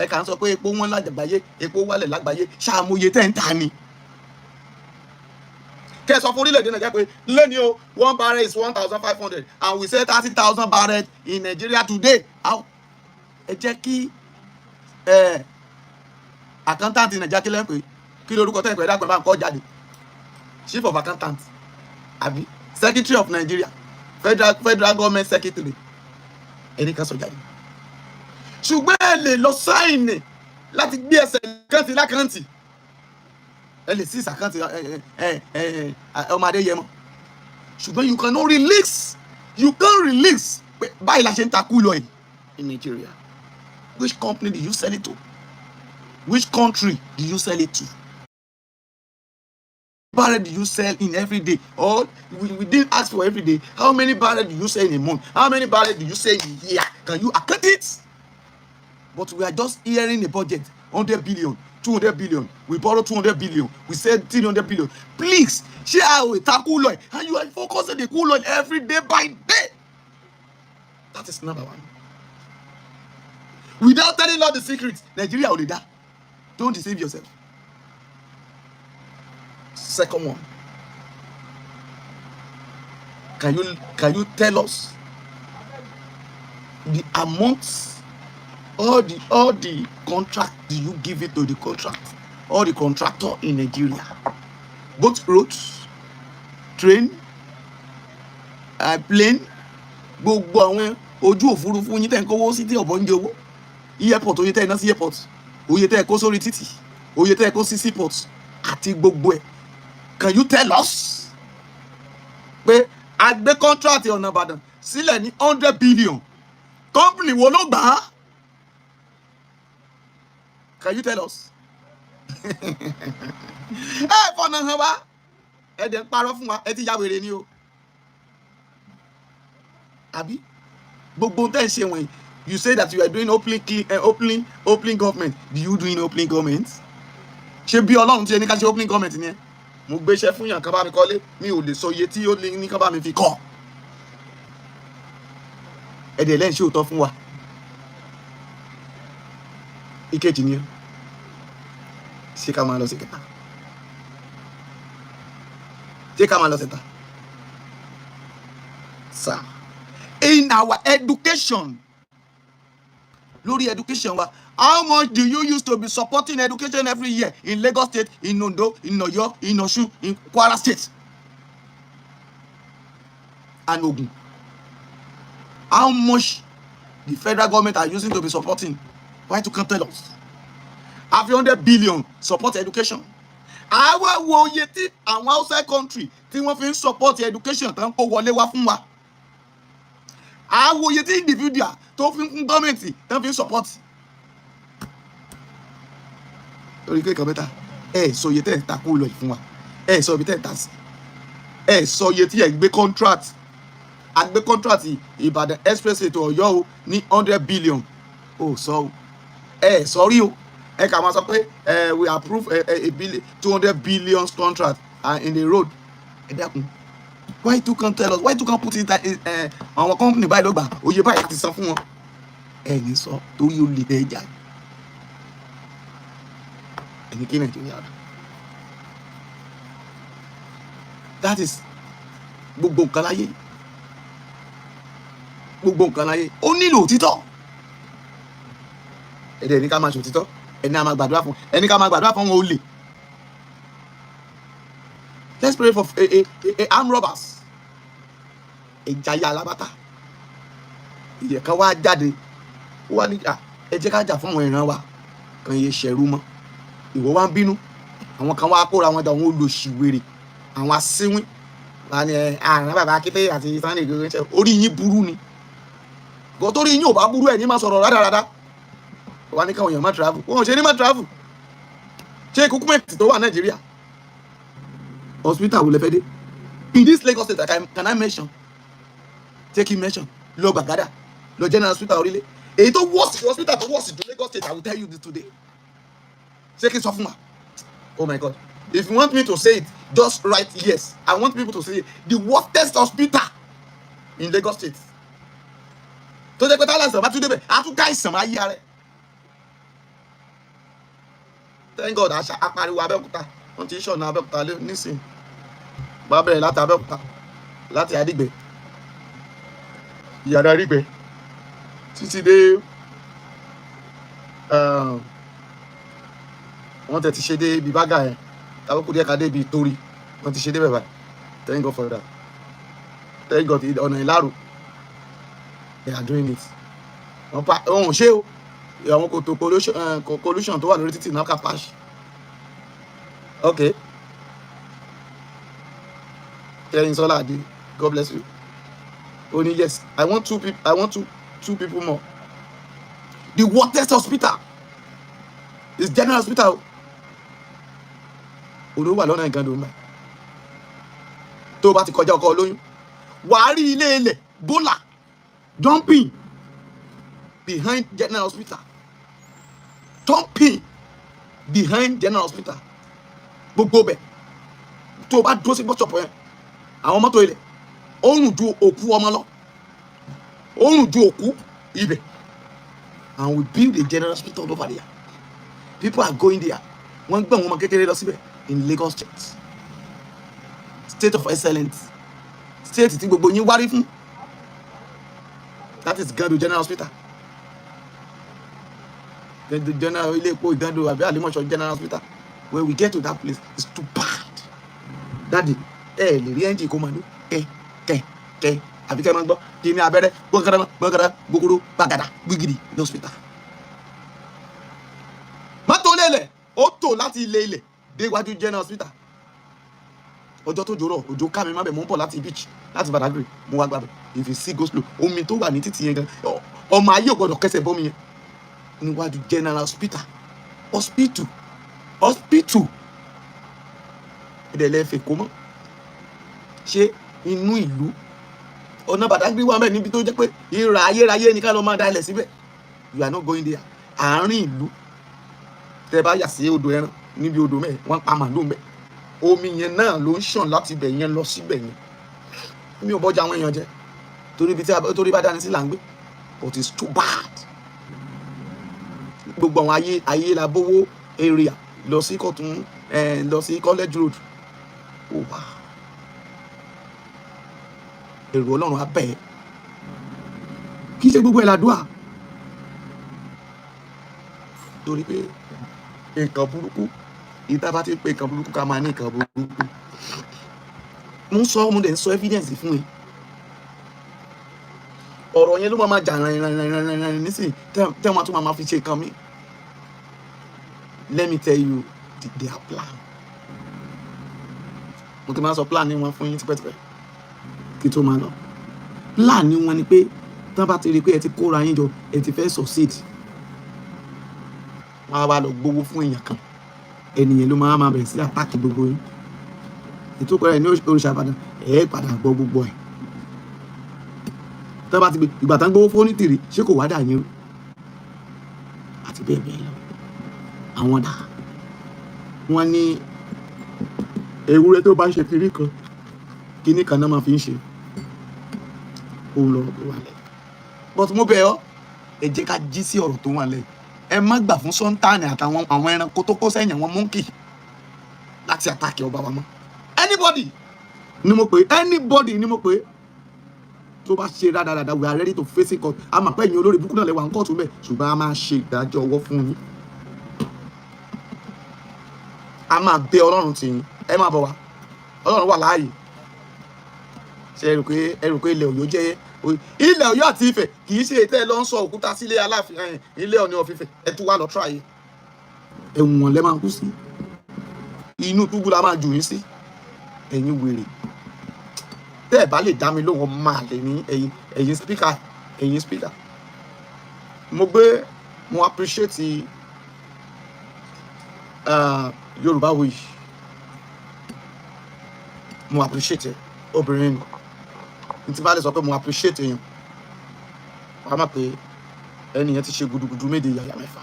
Ẹ kàn sọ pé epo wọn lágbàáyé, epo wálẹ̀ lágbàáyé, ṣàmúyẹ tẹ́ ń ta ni. Kẹ́ ẹ sọ fún orílẹ̀-èdè Nàìjíríà pé lẹ́ni o 1 barrel is 1,500 and we sell 30,000 barrels in Nigeria today. How? ẹ jẹ́ kí accountant Nàìjíríà kí lẹ́pẹ́ kí lórúkọ tẹ́ ìpẹ́ dàpẹ́ bá ń kọ́ jáde chief of accountant àbí secretary of Nigeria federal government secretary ẹni kan sọ jáde ṣùgbọ́n ẹ lè lọ sáìnì láti gbé ẹsẹ̀ kàntì lákàntì ẹ lè sí ìsàkàntì ọmọ Adéyẹmọ ṣùgbọ́n you cannot release báyìí la ṣe ń ta kú lọ yìí in Nigeria. Which company did you sell it to? Which country did you sell it to? Barrel did you sell in every day? Or we didn't ask for every day. How many barrels did you sell in a month? How many barrels did you sell in a year? Can you account it? But we are just hearing a budget, 100 billion, 200 billion. We borrow 200 billion. We sell 300 billion. Please, share our cool oil. And you are focused on the cool oil every day by day. That is number one. Without telling all the secrets, Nigeria will die. Don't deceive yourself. Second one. Can you tell us the amount, all the contract you give it to the contract, all the contractor in Nigeria, both roads, train, plane, gbogbo àwọn ojú òfurufú yín tẹ́ ń kówó sí tí ọ̀bọ̀ ń jẹ owó, airport oye tẹ́ ẹ ná sí airport, oye tẹ́ ẹ kó sórí títì, oye tẹ́ ẹ kó sí seaport àti gbogbo ẹ̀. Can you tell us pé a gbé contract ọ̀nà Ìbàdàn sílẹ̀ ní 100 billion company wo ló gbà á? Can you tell us? Ẹ fọ̀nà hàn wá ẹ dẹ̀ ń parọ́ fún wa ẹ ti ya wèrè ni o àbí gbogbo tẹ́ ẹ ṣe wọ̀nyí. You say that you are doing opening government. Do you doing opening government? Ṣé bí Ọlọ́run ti ẹni ká ṣe opening government ni ẹ? Mo gbéṣẹ́ fún yàn kan bá mi kọ́lé, mi ò lè sọ iye tí ó lé ní kan bá mi fi kọ́. Ẹ̀dẹ̀ lẹ́yìn ṣé òótọ́ fún wa. Ìkejì ni ṣé ká máa lọ sí kẹta? Ṣé ká máa lọ síta? Sir, in our education, lórí education wa, how much do you used to be supporting education every year in Lagos State, in Ondo, in Oyo, in Osun, in Kwara State, and Ogun? How much the federal government are using to be supporting? Why you can't tell us? Have 100 billion support education. Àwa wo iye tí àwọn outside country tí wọ́n fi ń support education tán kó wọlé wá fún wa. Àwa iye tí individual tó fi ń government tán fi ń support. Lórí kéèkàn bẹ́tà sọ iye tẹ́ ẹ̀ ta kó lọ fún wa, sọ ibi tẹ́ ẹ̀ ta sí, sọ iye tí ẹ̀ gbé contract, àgbé contract Ìbàdàn expressway to Ọ̀yọ́ o ní 100 billion sọ o sorry o ẹ kà máa sọ pé we approve a billion 200 billion contract in the road. Ẹ dákun, why you can't tell us, why you can't put it that àwọn company báyìí ló gbà oyè báyìí ti san fún wọn? Ní sọ torí ó lè tẹ́ ẹ jà ẹni kí Nàìjíríà dùn. That is gbogbo nǹkan láyé ó nílò òtítọ́. Ẹ̀dẹ̀ ní ká máa ṣòtítọ́, ẹni a máa gbàdúrà fún, ẹni ká máa gbàdúrà fún wọn ó lè. Let's pray for armed robbers. Ìjayà alábàtà. Ìyẹ̀ kan wá jáde, ó wá ní ẹ jẹ́ ká jà fún àwọn ìran wa kan yé ṣẹ̀rú mọ́. Ìwọ wá ń bínú, àwọn kan wá kóra wọn dà wọn olóṣìwèrè, àwọn asínwín wà ní àrùn bàbá Akíntayé àti Sunday Igboho ṣe orí yín burú ni. Gọ́ torí yín ò bá burú ẹ̀ ní máa sọ̀rọ̀ rádaràda. Wà ní káwọn èèyàn má travel, wọn ò ṣe ní má travel. Ṣé kúkúmẹ̀tì tó wà Nàìjíríà? Hospital wo lẹ fẹ́ dé? In this Lagos State, can I mention? Take him mention. Lọ Gbàgádà, lọ General Hospital orílẹ̀. Èyí tó worst hospital tó worst to Lagos State, I will tell you this today. Ṣé kí n sọ fún wa? Oh my God. If you want me to say it, just write yes. I want people to say it. The worstest hospital in Lagos State. Tó jẹ́ pé tá láìsàn bá tún débẹ̀, á tún ká ìsàn máa yí ara ẹ̀. Thank God, apariwo Abẹ́òkúta. Wọ́n ti ṣọ̀nà Abẹ́òkúta nísìn. Bá bẹ̀rẹ̀ láti Abẹ́òkúta, láti Adigbe, Ìyànà Adigbe, títí dé wọ́n tẹ̀ ti ṣe dé ibi bága yẹn tàbí kò díẹ̀ ká dé ibi torí wọ́n ti ṣe dé bẹ̀bà thank God for that thank God ọ̀nà ìlàrú they are doing it wọ́n ṣe o àwọn kòtò pollution tó wà lórí títì náà ká patch okay Kẹrin Sọlá Adé God bless you only yes I want two people more. The Waters Hospital is General Hospital. Olówó wà lọ́nà ìgànnì òun báyìí. Tó o bá ti kọjá ọkọ olóyún. Wàá rí ilé ilẹ̀ bólà dumping behind General Hospital. Dumping behind General Hospital. Gbogbo bẹ̀. Tó o bá dúró sí bọ́sọ̀pọ̀ yẹn. Àwọn mọ́tò ilẹ̀. Ó rùn ju òkú ọmọ lọ. Ó rùn ju òkú ibẹ̀. And we build a General Hospital over there. People are going there. Wọ́n gbé àwọn ọmọ kékeré lọ síbẹ̀ in Lagos State. State of excellence. State tí gbogbo yín wárí fún. That is Gando General Hospital. The General ilé epo Gando àbí Alimọ̀ṣọ́ General Hospital. When we get to that place, it's too bad. Daddy, lè rí ẹ́ńjì kó máa dún. Kẹ́. Àbí kẹ́ máa gbọ́. Kí ni abẹ́rẹ́ gbọ́gàdá gbogbo gbàgàdà gbígìrì ní hospital. Mọ́tò lélẹ̀ ó tò láti ilé dé iwájú General Hospital. Ọjọ́ tó jòrò òjò ká mi má bẹ̀ mọ́ ń bọ̀ láti beach láti Badagry mo wá gbàbẹ̀ if you see go slow omi tó wà ní títì yẹn gan ọmọ ayé ò gbọdọ̀ kẹsẹ̀ bọ́ mi yẹn níwájú General Hospital ìdẹ̀lẹ̀ fẹ́ kó mọ́ ṣé inú ìlú ọ̀nà Badagry wà mẹ́rin níbi tó jẹ́ pé ìrà ayérayé ní ká lọ máa da ilẹ̀ síbẹ̀ you are not going there àárín ìlú tẹ́ bá yà sí odò ẹran níbi odò mẹ́ẹ̀ wọ́n pa màlúù mẹ́ẹ̀ omi yẹn náà ló ń ṣàn láti ibẹ̀ yẹn lọ síbẹ̀ yẹn mi ò bọ́jà àwọn èèyàn jẹ́ torí bá dání sí là ń gbé but it's too bad gbogbo àwọn ayé la bówó area lọ sí Kọ̀tún lọ sí College Road oh wow èrò Ọlọ́run abẹ́ kì í ṣe gbogbo ẹ̀ làdúrà torí pé nǹkan burúkú ìta bá ti pé nǹkan burúkú ká máa ní nǹkan burúkú mo dẹ̀ ń sọ evidence fún ẹ ọ̀rọ̀ yẹn ló máa jà rìnrìn nísìnyí tẹ́ wọn tún máa fi ṣe nǹkan mi let me tell you their plan mo ti máa sọ plan ní wọn fún yín tipẹ́tipẹ́ kí tó máa lọ plan ní wọn ni pé tán bá ti rí i pé ẹ ti kóra yín jọ ẹ ti fẹ́ succeed wọn á wá lọ gbowó fún èèyàn kan ènìyàn ló máa bẹ̀rẹ̀ sí àtàkì gbogbo yín ètò ìpẹ́rẹ́ ní òrìṣà Ìbàdàn padà gbọ́ gbogbo ẹ̀ tán bá ti gbé ìgbà tán gbowó fún onítìrì ṣé kò wá dà yín rú àti bẹ́ẹ̀ bẹ́ẹ̀ lọ àwọn dà wọ́n ní ewúrẹ́ tó bá ṣe kinní kan náà máa fi ń ṣe òun lọ́rọ̀ tó wà lẹ́yìn but mo bẹ̀ ọ́ ẹ jẹ́ ká jí sí ọ̀rọ̀ tó wà lẹ́yìn ẹ má gbà fún sọ́ńtánì àtàwọn àwọn ẹranko tó kó sẹ́yìn àwọn mọ́ńkì láti àtàkì ọba wa mọ́ anybody ni mo pè tó bá ṣe dáadáa we are ready to face it court a máa pẹ́ yín olórí búkú náà lẹ́wà ń kọ́ọ̀tù bẹ́ẹ̀ ṣùgbọ́n a máa ṣe ìdájọ́ ọwọ́ fún yín a máa bẹ Ọlọ́run tì yín ẹ máa bọ̀ wá Ọlọ́run wà láàyè ṣe ẹ rò pé ilẹ̀ Ọ̀yọ́ jẹ́ ilẹ̀ Ọ̀yọ́ àti Ifẹ̀ kì í ṣe ètò ẹ lọ ń sọ òkúta sílé Aláàfin ilé Ọ̀ọ̀ni of Ifẹ̀ ẹ tún wá lọ try ẹ̀wọ̀n lẹ́ máa kú sí inú túbú la máa jù yín sí ẹ̀yin wèrè tẹ́ ẹ̀ bá lè dá mi lóhùn máa lè ní ẹ̀yin speaker mo appreciate Yorùbáwùyí mo appreciate obìnrin ní tí bá lè sọ pé mo appreciate èèyàn wàá mọ̀ pé ẹni yẹn ti ṣe gudugudu méje yàyà mẹ́fà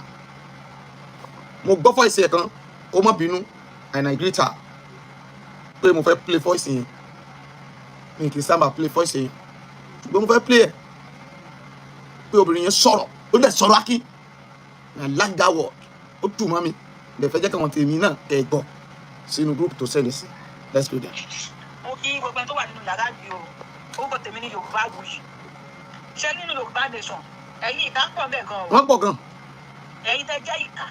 mo gbọ́ voice ẹ̀ kan kó má bínú and I greet her pé mo fẹ́ play voice yẹn mi kì í sábà play voice yẹn ṣùgbọ́n mo fẹ́ play ẹ̀ pé obìnrin yẹn sọ̀rọ̀ ó dẹ̀ sọ̀rọ̀ akí I like that word ó dùn mọ́ mi lè fẹ́ jẹ́ káwọn tèmi náà kẹ́ ẹ gbọ́ sínú group tó sẹ́ni sí let's go there. mo kí gbogbo ẹni tó wà nínú yàrá yìí o orúkọ tèmi ní Yorùbáwùyí ṣé nínú Yorùbá nation ẹ̀yin ìka pọ̀ bẹ́ẹ̀ gan o. wọ́n pọ̀ gan. ẹ̀yin tẹ́ jẹ́ ìkà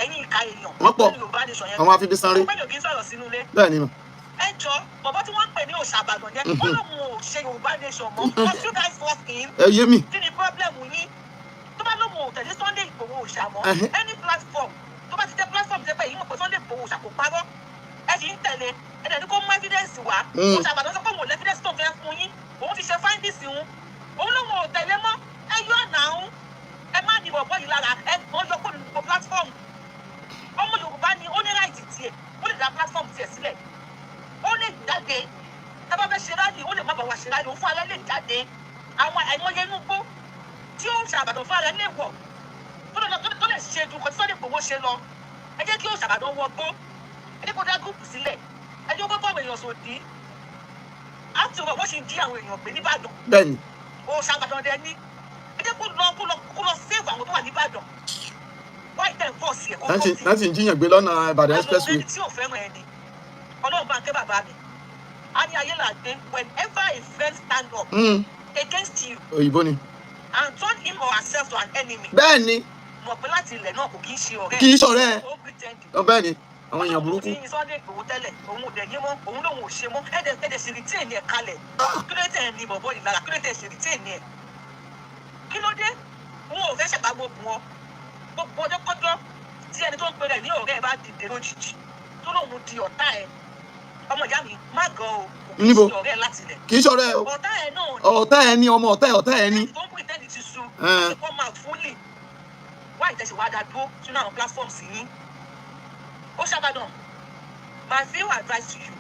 ẹ̀yin ìkà èèyàn wọ́n pọ̀ Yorùbá nation yẹn àwọn afibi sanre ó pẹ̀lú kí n sọ̀rọ̀ sínú ilé bẹ́ẹ̀ ni mà. ẹ jọ bọ̀bọ̀ tí wọ́n ń pè ní òòṣà àbàdàn yẹn ó lóun ò ṣe Yorùbá nation mọ́ because you guys force him ẹ yé mi. kí ni problem yín tó bá lóun ò tẹ̀lé Sunday Igboho òòṣà mọ́ any platform tó bá ti jẹ́ platform tẹ́ pé èyí mọ̀ pé Sunday Igboho òòṣà kò parọ́ ẹ sì ń tẹ̀lé ẹ dẹ̀ ní kó mú evidence wá òòṣà àbàdàn sọ pé òun ò lè evidence tó fẹ́ fún yín òun ti ṣe findings òun òun lóun ò tẹ̀lé mọ́ ẹ yọ ọ̀nà òun ẹ má ní bọ̀bọ̀ yìí lára ẹ kàn yọ kó nínú platform ọmọ Yorùbá ni ó ní right tiẹ̀ ó lè dá platform tiẹ̀ sílẹ̀ ó lè jáde ẹ bá fẹ́ ṣe rádìí ó lè má bàa wá ṣe rádìí òun fún alẹ́ lè jáde àwọn àìmọye inú gbó tí ó ṣàbàdàn fún alẹ́ lè wọ̀ tó lè ṣe ju kọ́tí Sunday Igboho ṣe lọ ẹ jẹ́ kí ó ṣàbàdàn wọ gbó ẹ jẹ́ kó dá gúùpù sílẹ̀ ẹ jẹ́ kó bọ́ọ̀mù èèyàn sòdí àti ọ̀rọ̀ bó ṣe ń jí àwọn èèyàn gbé nìbàdàn bẹ́ẹ̀ni ó ṣàbàdàn dẹ ní ẹ jẹ́ kó lọ save àwọn tó wà nìbàdàn wọ́n ìtẹ̀ ń fọ́ sí ẹ̀ kó fọ́ sí ẹ̀ láti ń jiyàn gbé lọ́nà Ìbàdàn expressway. tí ò fẹ́ràn ẹni Ọlọ́run bá ń kẹ́ bàbá mi a ní ayé là gbé whenever a friend stand up against you òyìnbó ni. and turn him or herself to an enemy. bẹ́ẹ̀ni mọ̀ pé láti ilẹ̀ náà kò kí ń ṣe ọ̀rẹ́ kì í ṣọ̀rẹ́ ẹ̀. ó pretend. bẹ́ẹ̀ni àwọn èèyàn burúkú. òun ti Sunday Igboho tẹ́lẹ̀ òun ò dẹ̀ yé mọ́ òun lòun ò ṣe mọ́ ẹ̀dẹ̀ sì retain ẹ̀ kalẹ̀ kí ló tẹ̀ ní bọ̀bọ̀ yìí lára kí ló tẹ̀ sì retain ẹ̀ kí ló dé wọn ò fẹ́ ṣẹ̀pá gbogbo wọn gbogbo ọjọ́ kọ́jọ́ tí ẹni tó ń pè rẹ̀ ní ọ̀rẹ́ ẹ̀ bá dìde lójijì tó lóun di ọ̀tá ẹ̀ ọmọ ìyá mi má gan o kò kí ń ṣe ọ̀rẹ́ ẹ̀ láti ilẹ̀ kì í ṣọ̀rẹ́ ẹ̀ o ọ̀tá ẹ̀ náà ọ̀tá ẹ̀ ní ọmọ ọ̀tá ẹ̀ ní. tó ń pè tẹ́lẹ̀ ti su kó máa fúnlẹ̀ wá ìtẹ̀síwájú dúró sínú àwọn platforms yìí ó ṣàbàdàn my few advice to you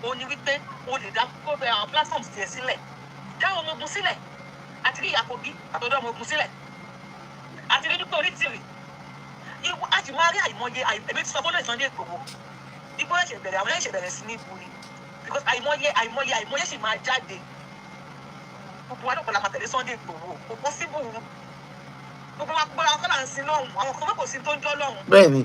ó ní wípé o lè dá kó bẹ àwọn platforms tiẹ̀ sílẹ̀ dá ọmọ ogun sílẹ̀ àti rí Yakobi àtọ̀dọ̀ ọmọ ogun sílẹ̀ àti rí nípa orí tìrì a sì máa rí àìmọye ẹ̀mí tí sọ fọ́lọ́ Sunday Igboho ipò ẹ̀ṣẹ̀ bẹ̀rẹ̀ àwọn ẹ̀ṣẹ̀ bẹ̀rẹ̀ sí ní ibu ni because àìmọye sì máa jáde gbogbo wa lọ́pọ̀ la máa tẹ̀lé Sunday Igboho kò possible gbogbo wa gbọ́dọ̀ àwọn kọ́là ń sin lọ́hùn àwọn kan kò sí tó ń jọ́ lọ́hùn. bẹ́ẹ̀ni.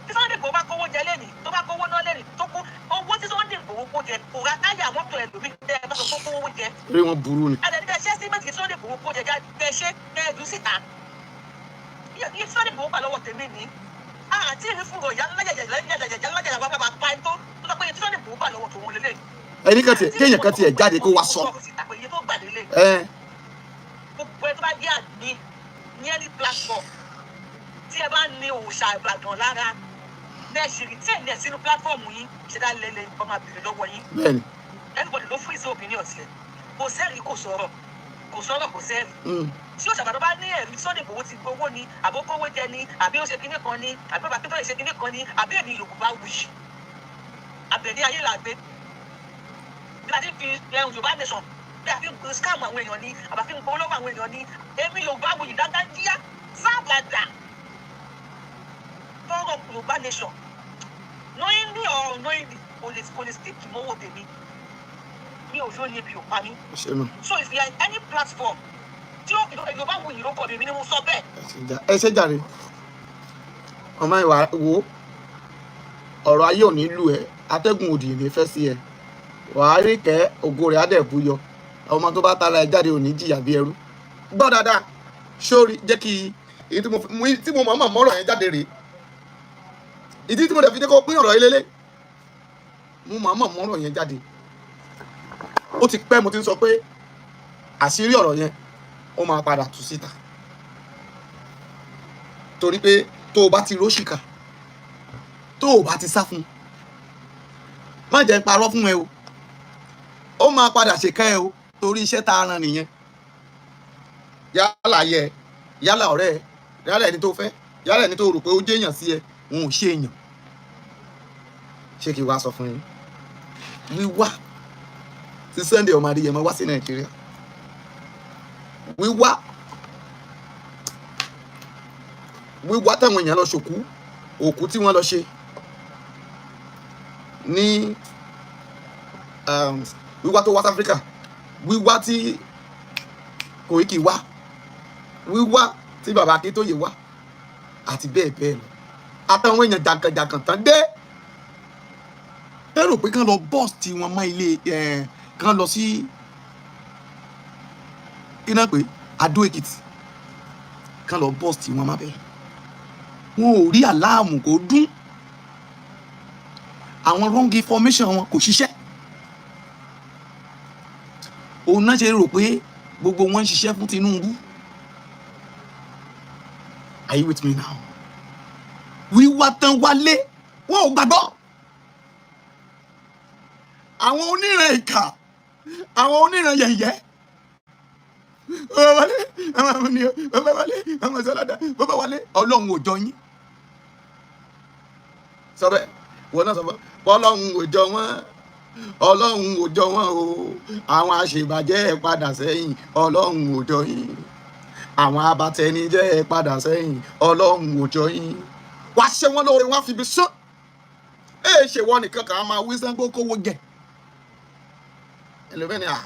tí Sunday Igboho bá kówó jẹ lẹ́nìí tó bá kówó náà lẹ́nìí tó kó owó tí Sunday Igboho kó jẹ kò ra táyà mọ́tò ẹlòmíì tẹ́ ẹ bá sọ pé kówó jẹ. rí wọn burú ni. àdàdì ṣẹ́ sí méjì Sunday Igboho kó jẹ jáde ṣe kẹ́ẹ̀dù síta. iye Sunday Igboho gbà lọ́wọ́ tèmi ní àti ìrìn fún ọ̀yà ńlájàjà bàbá pa ẹ̀ tó lọ pé Sunday Igboho gbà lọ́wọ́ tòun lélẹ̀. ẹni kéèyàn kan tiẹ̀ jáde kó wá sọ. gbogbo ẹ tó bá dé àní ní ẹni platform tí ẹ bá ní òòṣà Ìbàdàn lára nẹ́ẹ̀sìrì tí ẹ̀ ní ẹ̀ sínú platform yín ṣẹ̀dá lẹ́lẹ̀ ọmọ àbẹ̀rẹ̀ lọ́wọ́ yín. bẹ́ẹ̀ni. everybody ló fún ìṣe opinion tiẹ̀ kò sẹ́rìí kò sọ̀rọ̀ kò sẹ́rìí. tí òòṣà Ìbàdàn bá ní ẹ̀rí Sunday Igboho ti gbowó ni àbókówó jẹ ni àbí ó ṣe kinní kan ni àbí bàbá tó ṣe kinní kan ni àbí èmi Yorùbá wuyì àbẹ̀ní ayé làgbé bí a ti fi Yorùbá nation bí a fi ń scam àwọn èèyàn ni àbá fi ń polówó àwọn èèyàn ni èmi Yorùbá wuyì dáńdájíá sábàdà fọ́rọ̀ Yorùbá nation knowingly or unknowingly kò lè stick mọ́wọ́ tèmi mi ò fi ó ní ebi ò pa mí. so if you are in any platform tí Yorùbá wuyì ló kọ̀ mi ni mo sọ bẹ́ẹ̀. ẹ ṣe jàre ọmọ ìwà wo ọ̀rọ̀ ayé ò ní lù ẹ́ atẹ́gùn òdì ní fẹ́ sí ẹ wàá rí kẹ́ ògo rẹ̀ á dẹ̀ bú yọ ọmọ tó bá tara ẹ jáde ò ní jìyà bí ẹrú gbọ́ dáadáa sórí jẹ́ kí èyí tí mo mọ̀ mọ́rọ̀ yẹn jáde rèé ìdí tí mo dẹ̀ fi dé kó pín ọ̀rọ̀ ilé mo mọ̀ mọ́rọ̀ yẹn jáde ó ti pẹ́ mo ti ń sọ pé àṣírí ọ̀rọ̀ yẹn ó máa padà tú síta torí pé tó o bá ti róṣìkà tó o bá ti sá fún má jẹ́ parọ́ fún ẹ o ó máa padà ṣèkà ẹ o torí iṣẹ́ tá a ran nìyẹn yálà yẹ yálà ọ̀rẹ́ ẹ yálà ẹni tó fẹ́ yálà ẹni tó rò pé ó jẹ́ èèyàn sí ẹ òun ò ṣe èèyàn ṣé kí wàá sọ fún yín wíwá tí Sunday ọmọ Adéyẹmọ wá sí Nàìjíríà wíwá táwọn èèyàn lọ ṣòkú òkú tí wọ́n lọ ṣe ní wíwá tó wá sí Áfíríkà wíwá tí Koiki wá wíwá tí bàbá Akíntóyè wá àti bẹ́ẹ̀ bẹ́ẹ̀ lọ àtàwọn èèyàn jàǹkànjàǹkàn tán dé èrò pé kán lọ bọ́ọ̀sì tí wọ́n mọ́ ilé kán lọ sí iná pé Adó Èkìtì kán lọ bọ́ọ̀sì wọn má bẹ́ẹ̀ wọn ò rí àláàmù kó dún àwọn wrong information wọn kò ṣiṣẹ́ òun náà ṣe rò pé gbogbo wọn ń ṣiṣẹ́ fún Tinubu. Are you with me now? Wíwá tán wálé wọn ò gbàgbọ́ àwọn oníran ìkà àwọn oníran yẹ̀yẹ́ bàbá wálé bàbá wálé àwọn sọládà bàbá wálé Ọlọ́run ò jọ yín sọ bẹ́ẹ̀ wọn náà sọ bẹ́ẹ̀ Ọlọ́run ò jọ wọn Ọlọ́run ò jọ wọn o àwọn àṣebàjẹ́ padà sẹ́yìn Ọlọ́run ò jọ yín àwọn abatẹnijẹ́ padà sẹ́yìn Ọlọ́run ò jọ yín wá ṣe wọn lóore wọn fi bí sán ṣe wọn nìkan kàn á máa wí sẹ́ńgbó kówó jẹ ẹlòmíràn à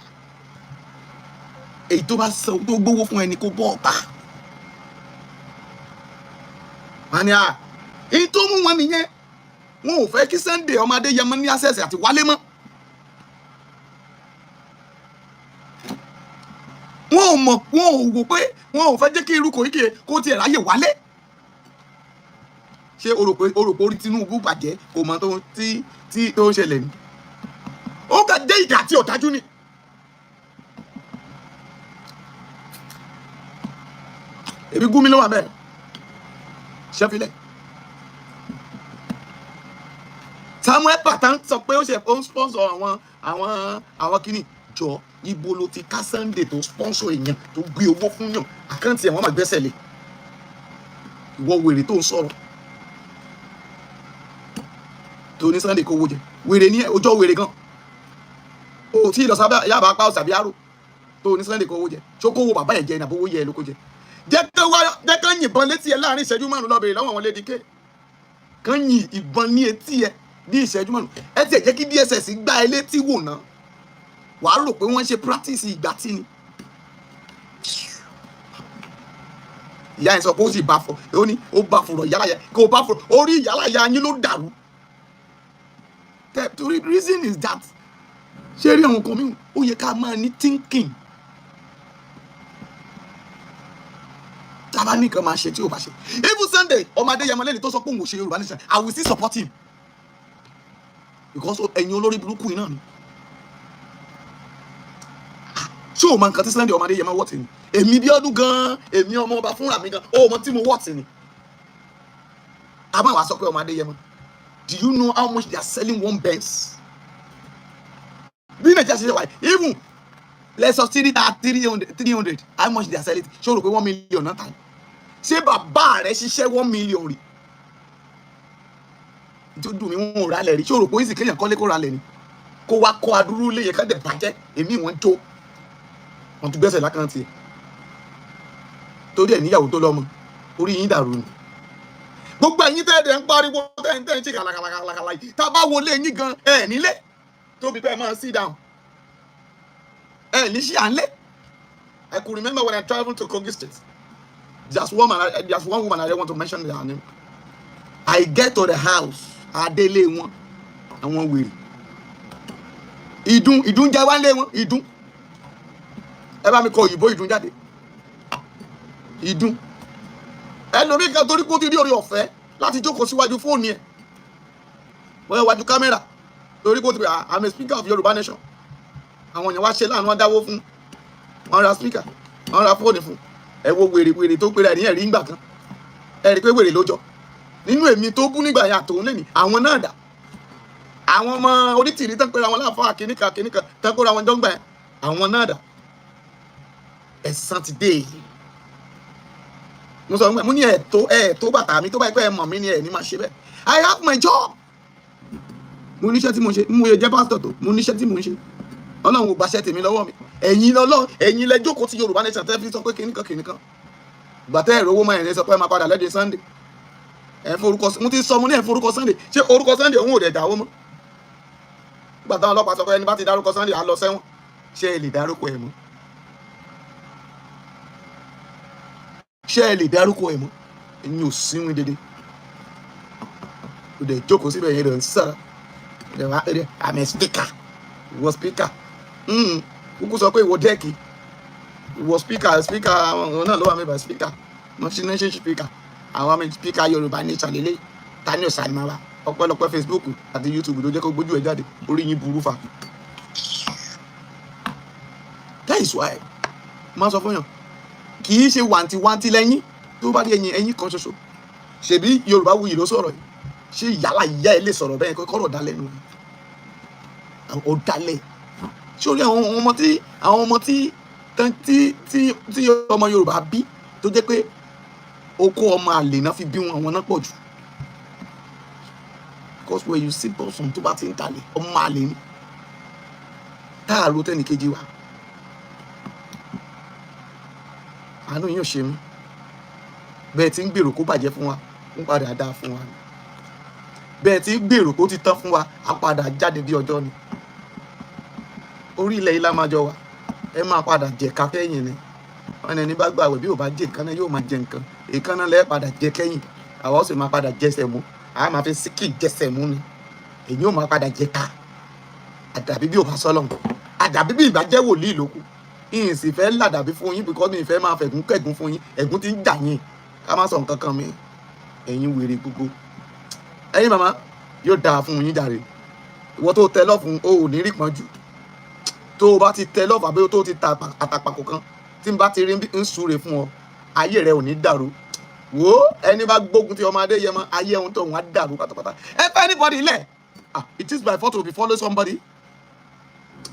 èyí tó bá sọ tó gbówó fún ẹni kó bọ́ ọ̀tá wọn ni à èyí tó mú wọn nìyẹn wọn ò fẹ́ kí Sunday ọmọ Adéyẹmọ ní access àti wálé mọ́ wọn ò mọ̀ wọn ò wò pé wọn ò fẹ́ jẹ́ kí irú Koiki kó tiẹ̀ ráyè wálé ṣé o rò pé orí Tinubu bàjẹ́ kò mọ tó ń ṣẹlẹ̀ ni ó kà dé ìdá tí ọ̀dájú ni ebi gún mi ló wà bẹ́ẹ̀ ṣẹ́filẹ̀ Samuel Patan sọ pé ó ṣe ó ń sponsor àwọn kìíní jọ ibo ló ti ká Sunday tó sponsor èèyàn tó gbé owó fún yàn àkáǹtì ẹ̀ wọ́n máa gbẹ́sẹ̀ lé ìwọ wèrè tó ń sọ̀rọ̀ tó ní Sunday kówó jẹ wèrè ní ọjọ́ wèrè gan o tí lọ sábà yàbá apá ọ̀sàbí àrò tó ní Sunday kówó jẹ ṣó kówó bàbá ẹ̀ jẹ ní àbówó yẹ ẹ ló kó jẹ jẹ́ kán yìnbọn létí ẹ láàrin ìṣẹ́jú márùn lọ bèrè lọ́wọ́ àwọn lédìké kán yìn ìbọn ní etí ẹ ní ìṣẹ́jú márùn ẹ tiẹ̀ jẹ́ kí DSS gbá ẹ létí wò ná wàá rò pé wọ́n ṣe practice ìgbà tí ni ìyá ẹ̀ sọ pé ó sì bá fọ ó ní ó bá fọ̀rọ̀ yálàyà kó bá fọ̀rọ̀ orí yálàyà yín ló dàrú the reason is that ṣé rí àwọn kan mi ó yẹ ká máa ní thinking tábà nìkan máa ṣe tí ò bá ṣe even Sunday ọmọ Adéyẹmọ lẹ́ni tó sọ pé òun ò ṣe Yorùbá nation I will still support him because ẹ̀yin olórí burúkú yìí náà ni ṣé o mọ nǹkan tí Sunday ọmọ Adéyẹmọ wọ́ọ̀tì ni èmi bí ọdún gan èmi ọmọ ọba fúnra mi gan ó mọ tí mo wọ́ọ̀tì ni àmọ́ àwa sọ pé ọmọ Adéyẹmọ do you know how much they are selling one Benz bí Nàìjíríà ṣe ṣe wáyé even let's subsidy that 300 how much they are selling ṣé o rò pé 1 million náà tàn ṣé bàbá rẹ ṣiṣẹ́ 1 million rí tó dùn mí wọn ò rálẹ̀ rí ṣé o rò pé ìsìn kéèyàn kọ́lé kó rálẹ̀ ni kó wá kọ́ adúrú léyè ká dẹ̀ bàjẹ́ èmi wọn jó wọn tún gbẹ́sẹ̀ lákàntì ẹ̀ torí ẹ̀ níyàwó tó lọ́mọ orí yín dàrú ni gbogbo ẹ̀yin tẹ́ẹ̀dẹ̀ ń pariwo tẹ́ẹ̀ ń ṣe kàlàkàlàkàlà yìí tá a bá wọlé yín gan ẹ̀ nílé tóbi pé ẹ máa sit down ẹ̀ ní ṣí à ń lé I could remember when I traveled to Kogi State there's one woman I don't want to mention their name I get to the house adélé wọn àwọn wèrè ìdún jẹ́ wá lé wọn ìdún ẹ bá mi kọ òyìnbó ìdún jáde ìdún ẹlòmíì kan torí kó ti rí orí ọ̀fẹ́ láti jókòó síwájú fóònù ẹ̀ wọ́n yẹ wájú kámẹ́rà torí kó ti rí I'm a speaker of Yorùbá nation àwọn èèyàn wá ṣe láàánú wọn dáwó fún wọn ra speaker wọn ra fóònù fún ẹ wo wèrè tó pera ẹ̀ ní ẹ̀rí ńgbà kan ẹ rí pé wèrè ló jọ nínú èmi tó bú nígbà yẹn àtòun lẹ́nìí àwọn náà dà àwọn ọmọ onítìrí tán pera wọn láàfáà kìnìkan tán kóra wọn jọ́ngbà yẹn àwọn náà dà ẹ̀sán ti dé yìí mo sọ mo ní ẹ̀ẹ́tó bàtà mi tó bá pẹ́ mọ̀ mí ni ẹ̀ ní máa ṣe bẹ́ẹ̀ I have my job mo níṣẹ́ tí mo ṣe mo yẹ jẹ́ pásítọ̀ tó mo níṣẹ́ tí mo ń ṣe Ọlọ́run ò gbàṣẹ́ tèmi lọ́wọ́ mi ẹ̀yin lẹ jókòó ti Yorùbá nation tẹ́ fi sọ pé kìnìkan gbàtẹ́ ẹ̀rọ owó máa ẹ̀ sọ pé máa padà lẹ́dẹ̀ Sunday ẹ̀ forúkọ mo ti sọ mo ní ẹ̀ forúkọ Sunday ṣé orúkọ Sunday òun ò dẹ̀ dáwó mọ́ nígbà táwọn ọlọ́pàá sọ pé ẹni bá ti dárúkọ Sunday á lọ sẹ́wọ̀n ṣé ẹ lè dárúkọ ẹ̀ mọ́ ṣé ẹ lè dárúkọ ẹ̀ mọ́ ẹ̀yin ò síwìn dédé o dẹ̀ jókòó síbẹ̀ yẹn lọ ń sára I'm a speaker ìwọ speaker kúkú sọ pé ìwọ dẹ́ẹ̀kì ìwọ speaker àwọn náà ló wà mẹ́bàá speaker nation speaker àwọn àmì speaker Yorùbá nation lélẹ̀ tani ọ̀sán máa wá ọ̀pọ̀lọpọ̀ Facebook àti YouTube tó jẹ́ kó gbójú ẹ̀ jáde orí yín burú fa. That is why máa sọ fún yàn kì í ṣe wàǹtìwàǹtì lẹ́yìn tó bá rí ẹ̀yin kan ṣoṣo ṣèbí Yorùbáwùyí ló sọ̀rọ̀ yìí ṣé ìyálà ìyá ẹ lè sọ̀rọ̀ bẹ́ẹ̀ kọ́rọ̀ dalẹ̀ nù ó dalẹ̀ sórí àwọn ọmọ tí ọmọ Yorùbá bí tó jẹ́ pé okó ọmọ àlè náà fi bí wọn àwọn náà pọ̀ jù because when you see person tó bá ti ń talẹ̀ ọmọ àlè ni táàrò tẹ́nìkejì wa àánú yóò ṣe mí bẹ́ẹ̀ tí ń gbèrò kó bàjẹ́ fún wa ń padà dáa fún wa bẹ́ẹ̀ tí ń gbèrò kó ti tán fún wa á padà jáde bí ọjọ́ ni orí ilẹ̀ ilá máa jọ wa ẹ máa padà jẹ ká kẹ́yìn ni wọn ẹni bá gbàwẹ̀ bí ò bá jẹ nǹkan náà yóò máa jẹ nǹkan èèkan náà lẹ́ẹ̀ padà jẹ kẹ́yìn àwa ó sì máa padà jẹsẹ̀ mú àá máa fi síkì jẹsẹ̀ mú ni èyí ó máa padà jẹ ká àdàbí bí ò bá sọ́lọ̀ àdàbí bí ìbá jẹ́ wòlíì lókù ìyìn sì fẹ́ làdàbí fún yín bíkọ́ mi ìfẹ́ máa fẹ̀gún kẹ̀gún fún yín ẹ̀gún ti ń jà yín ká má sọ nǹkan kan mi ẹ̀yin wèrè gbogbo ẹ̀yin màmá yóò dáa fún yín jàre ìwọ tó tẹ lọ́fun o ò ní rí pọ́njú tó o bá ti tẹ lọ́fun àbí tó o ti ta àtàpàkò kan tí n bá ti rí ń súre fún ọ ayé rẹ ò ní dàrú wò ó ẹni bá gbógun ti ọmọ Adéyẹmọ ayé ohun tó wọn á dàrú pátápátá ẹ fẹ́ anybody lẹ̀ it is by fault to be follow somebody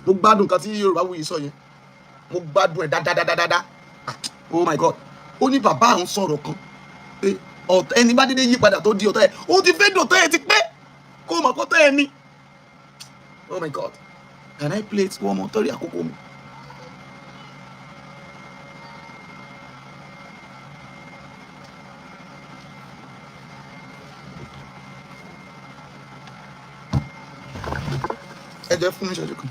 mo gbádùn kan tí Yorùbáwùyí sọ yẹn mo gbádùn ẹ dáadáa oh my God ó ní bàbá àwọn sọ̀rọ̀ kan pé ọ̀tọ̀ ẹni bá dédé yí padà tó di ọ̀tọ̀ ẹ̀ ó ti fẹ́ dọ̀tọ̀ ẹ̀ ti pẹ́ kó mọ̀ kọ́tọ̀ ẹ̀ ni oh my God can I play it one more torí àkókò mi. ẹ jẹ́ fún mi ìṣẹ́jú kan.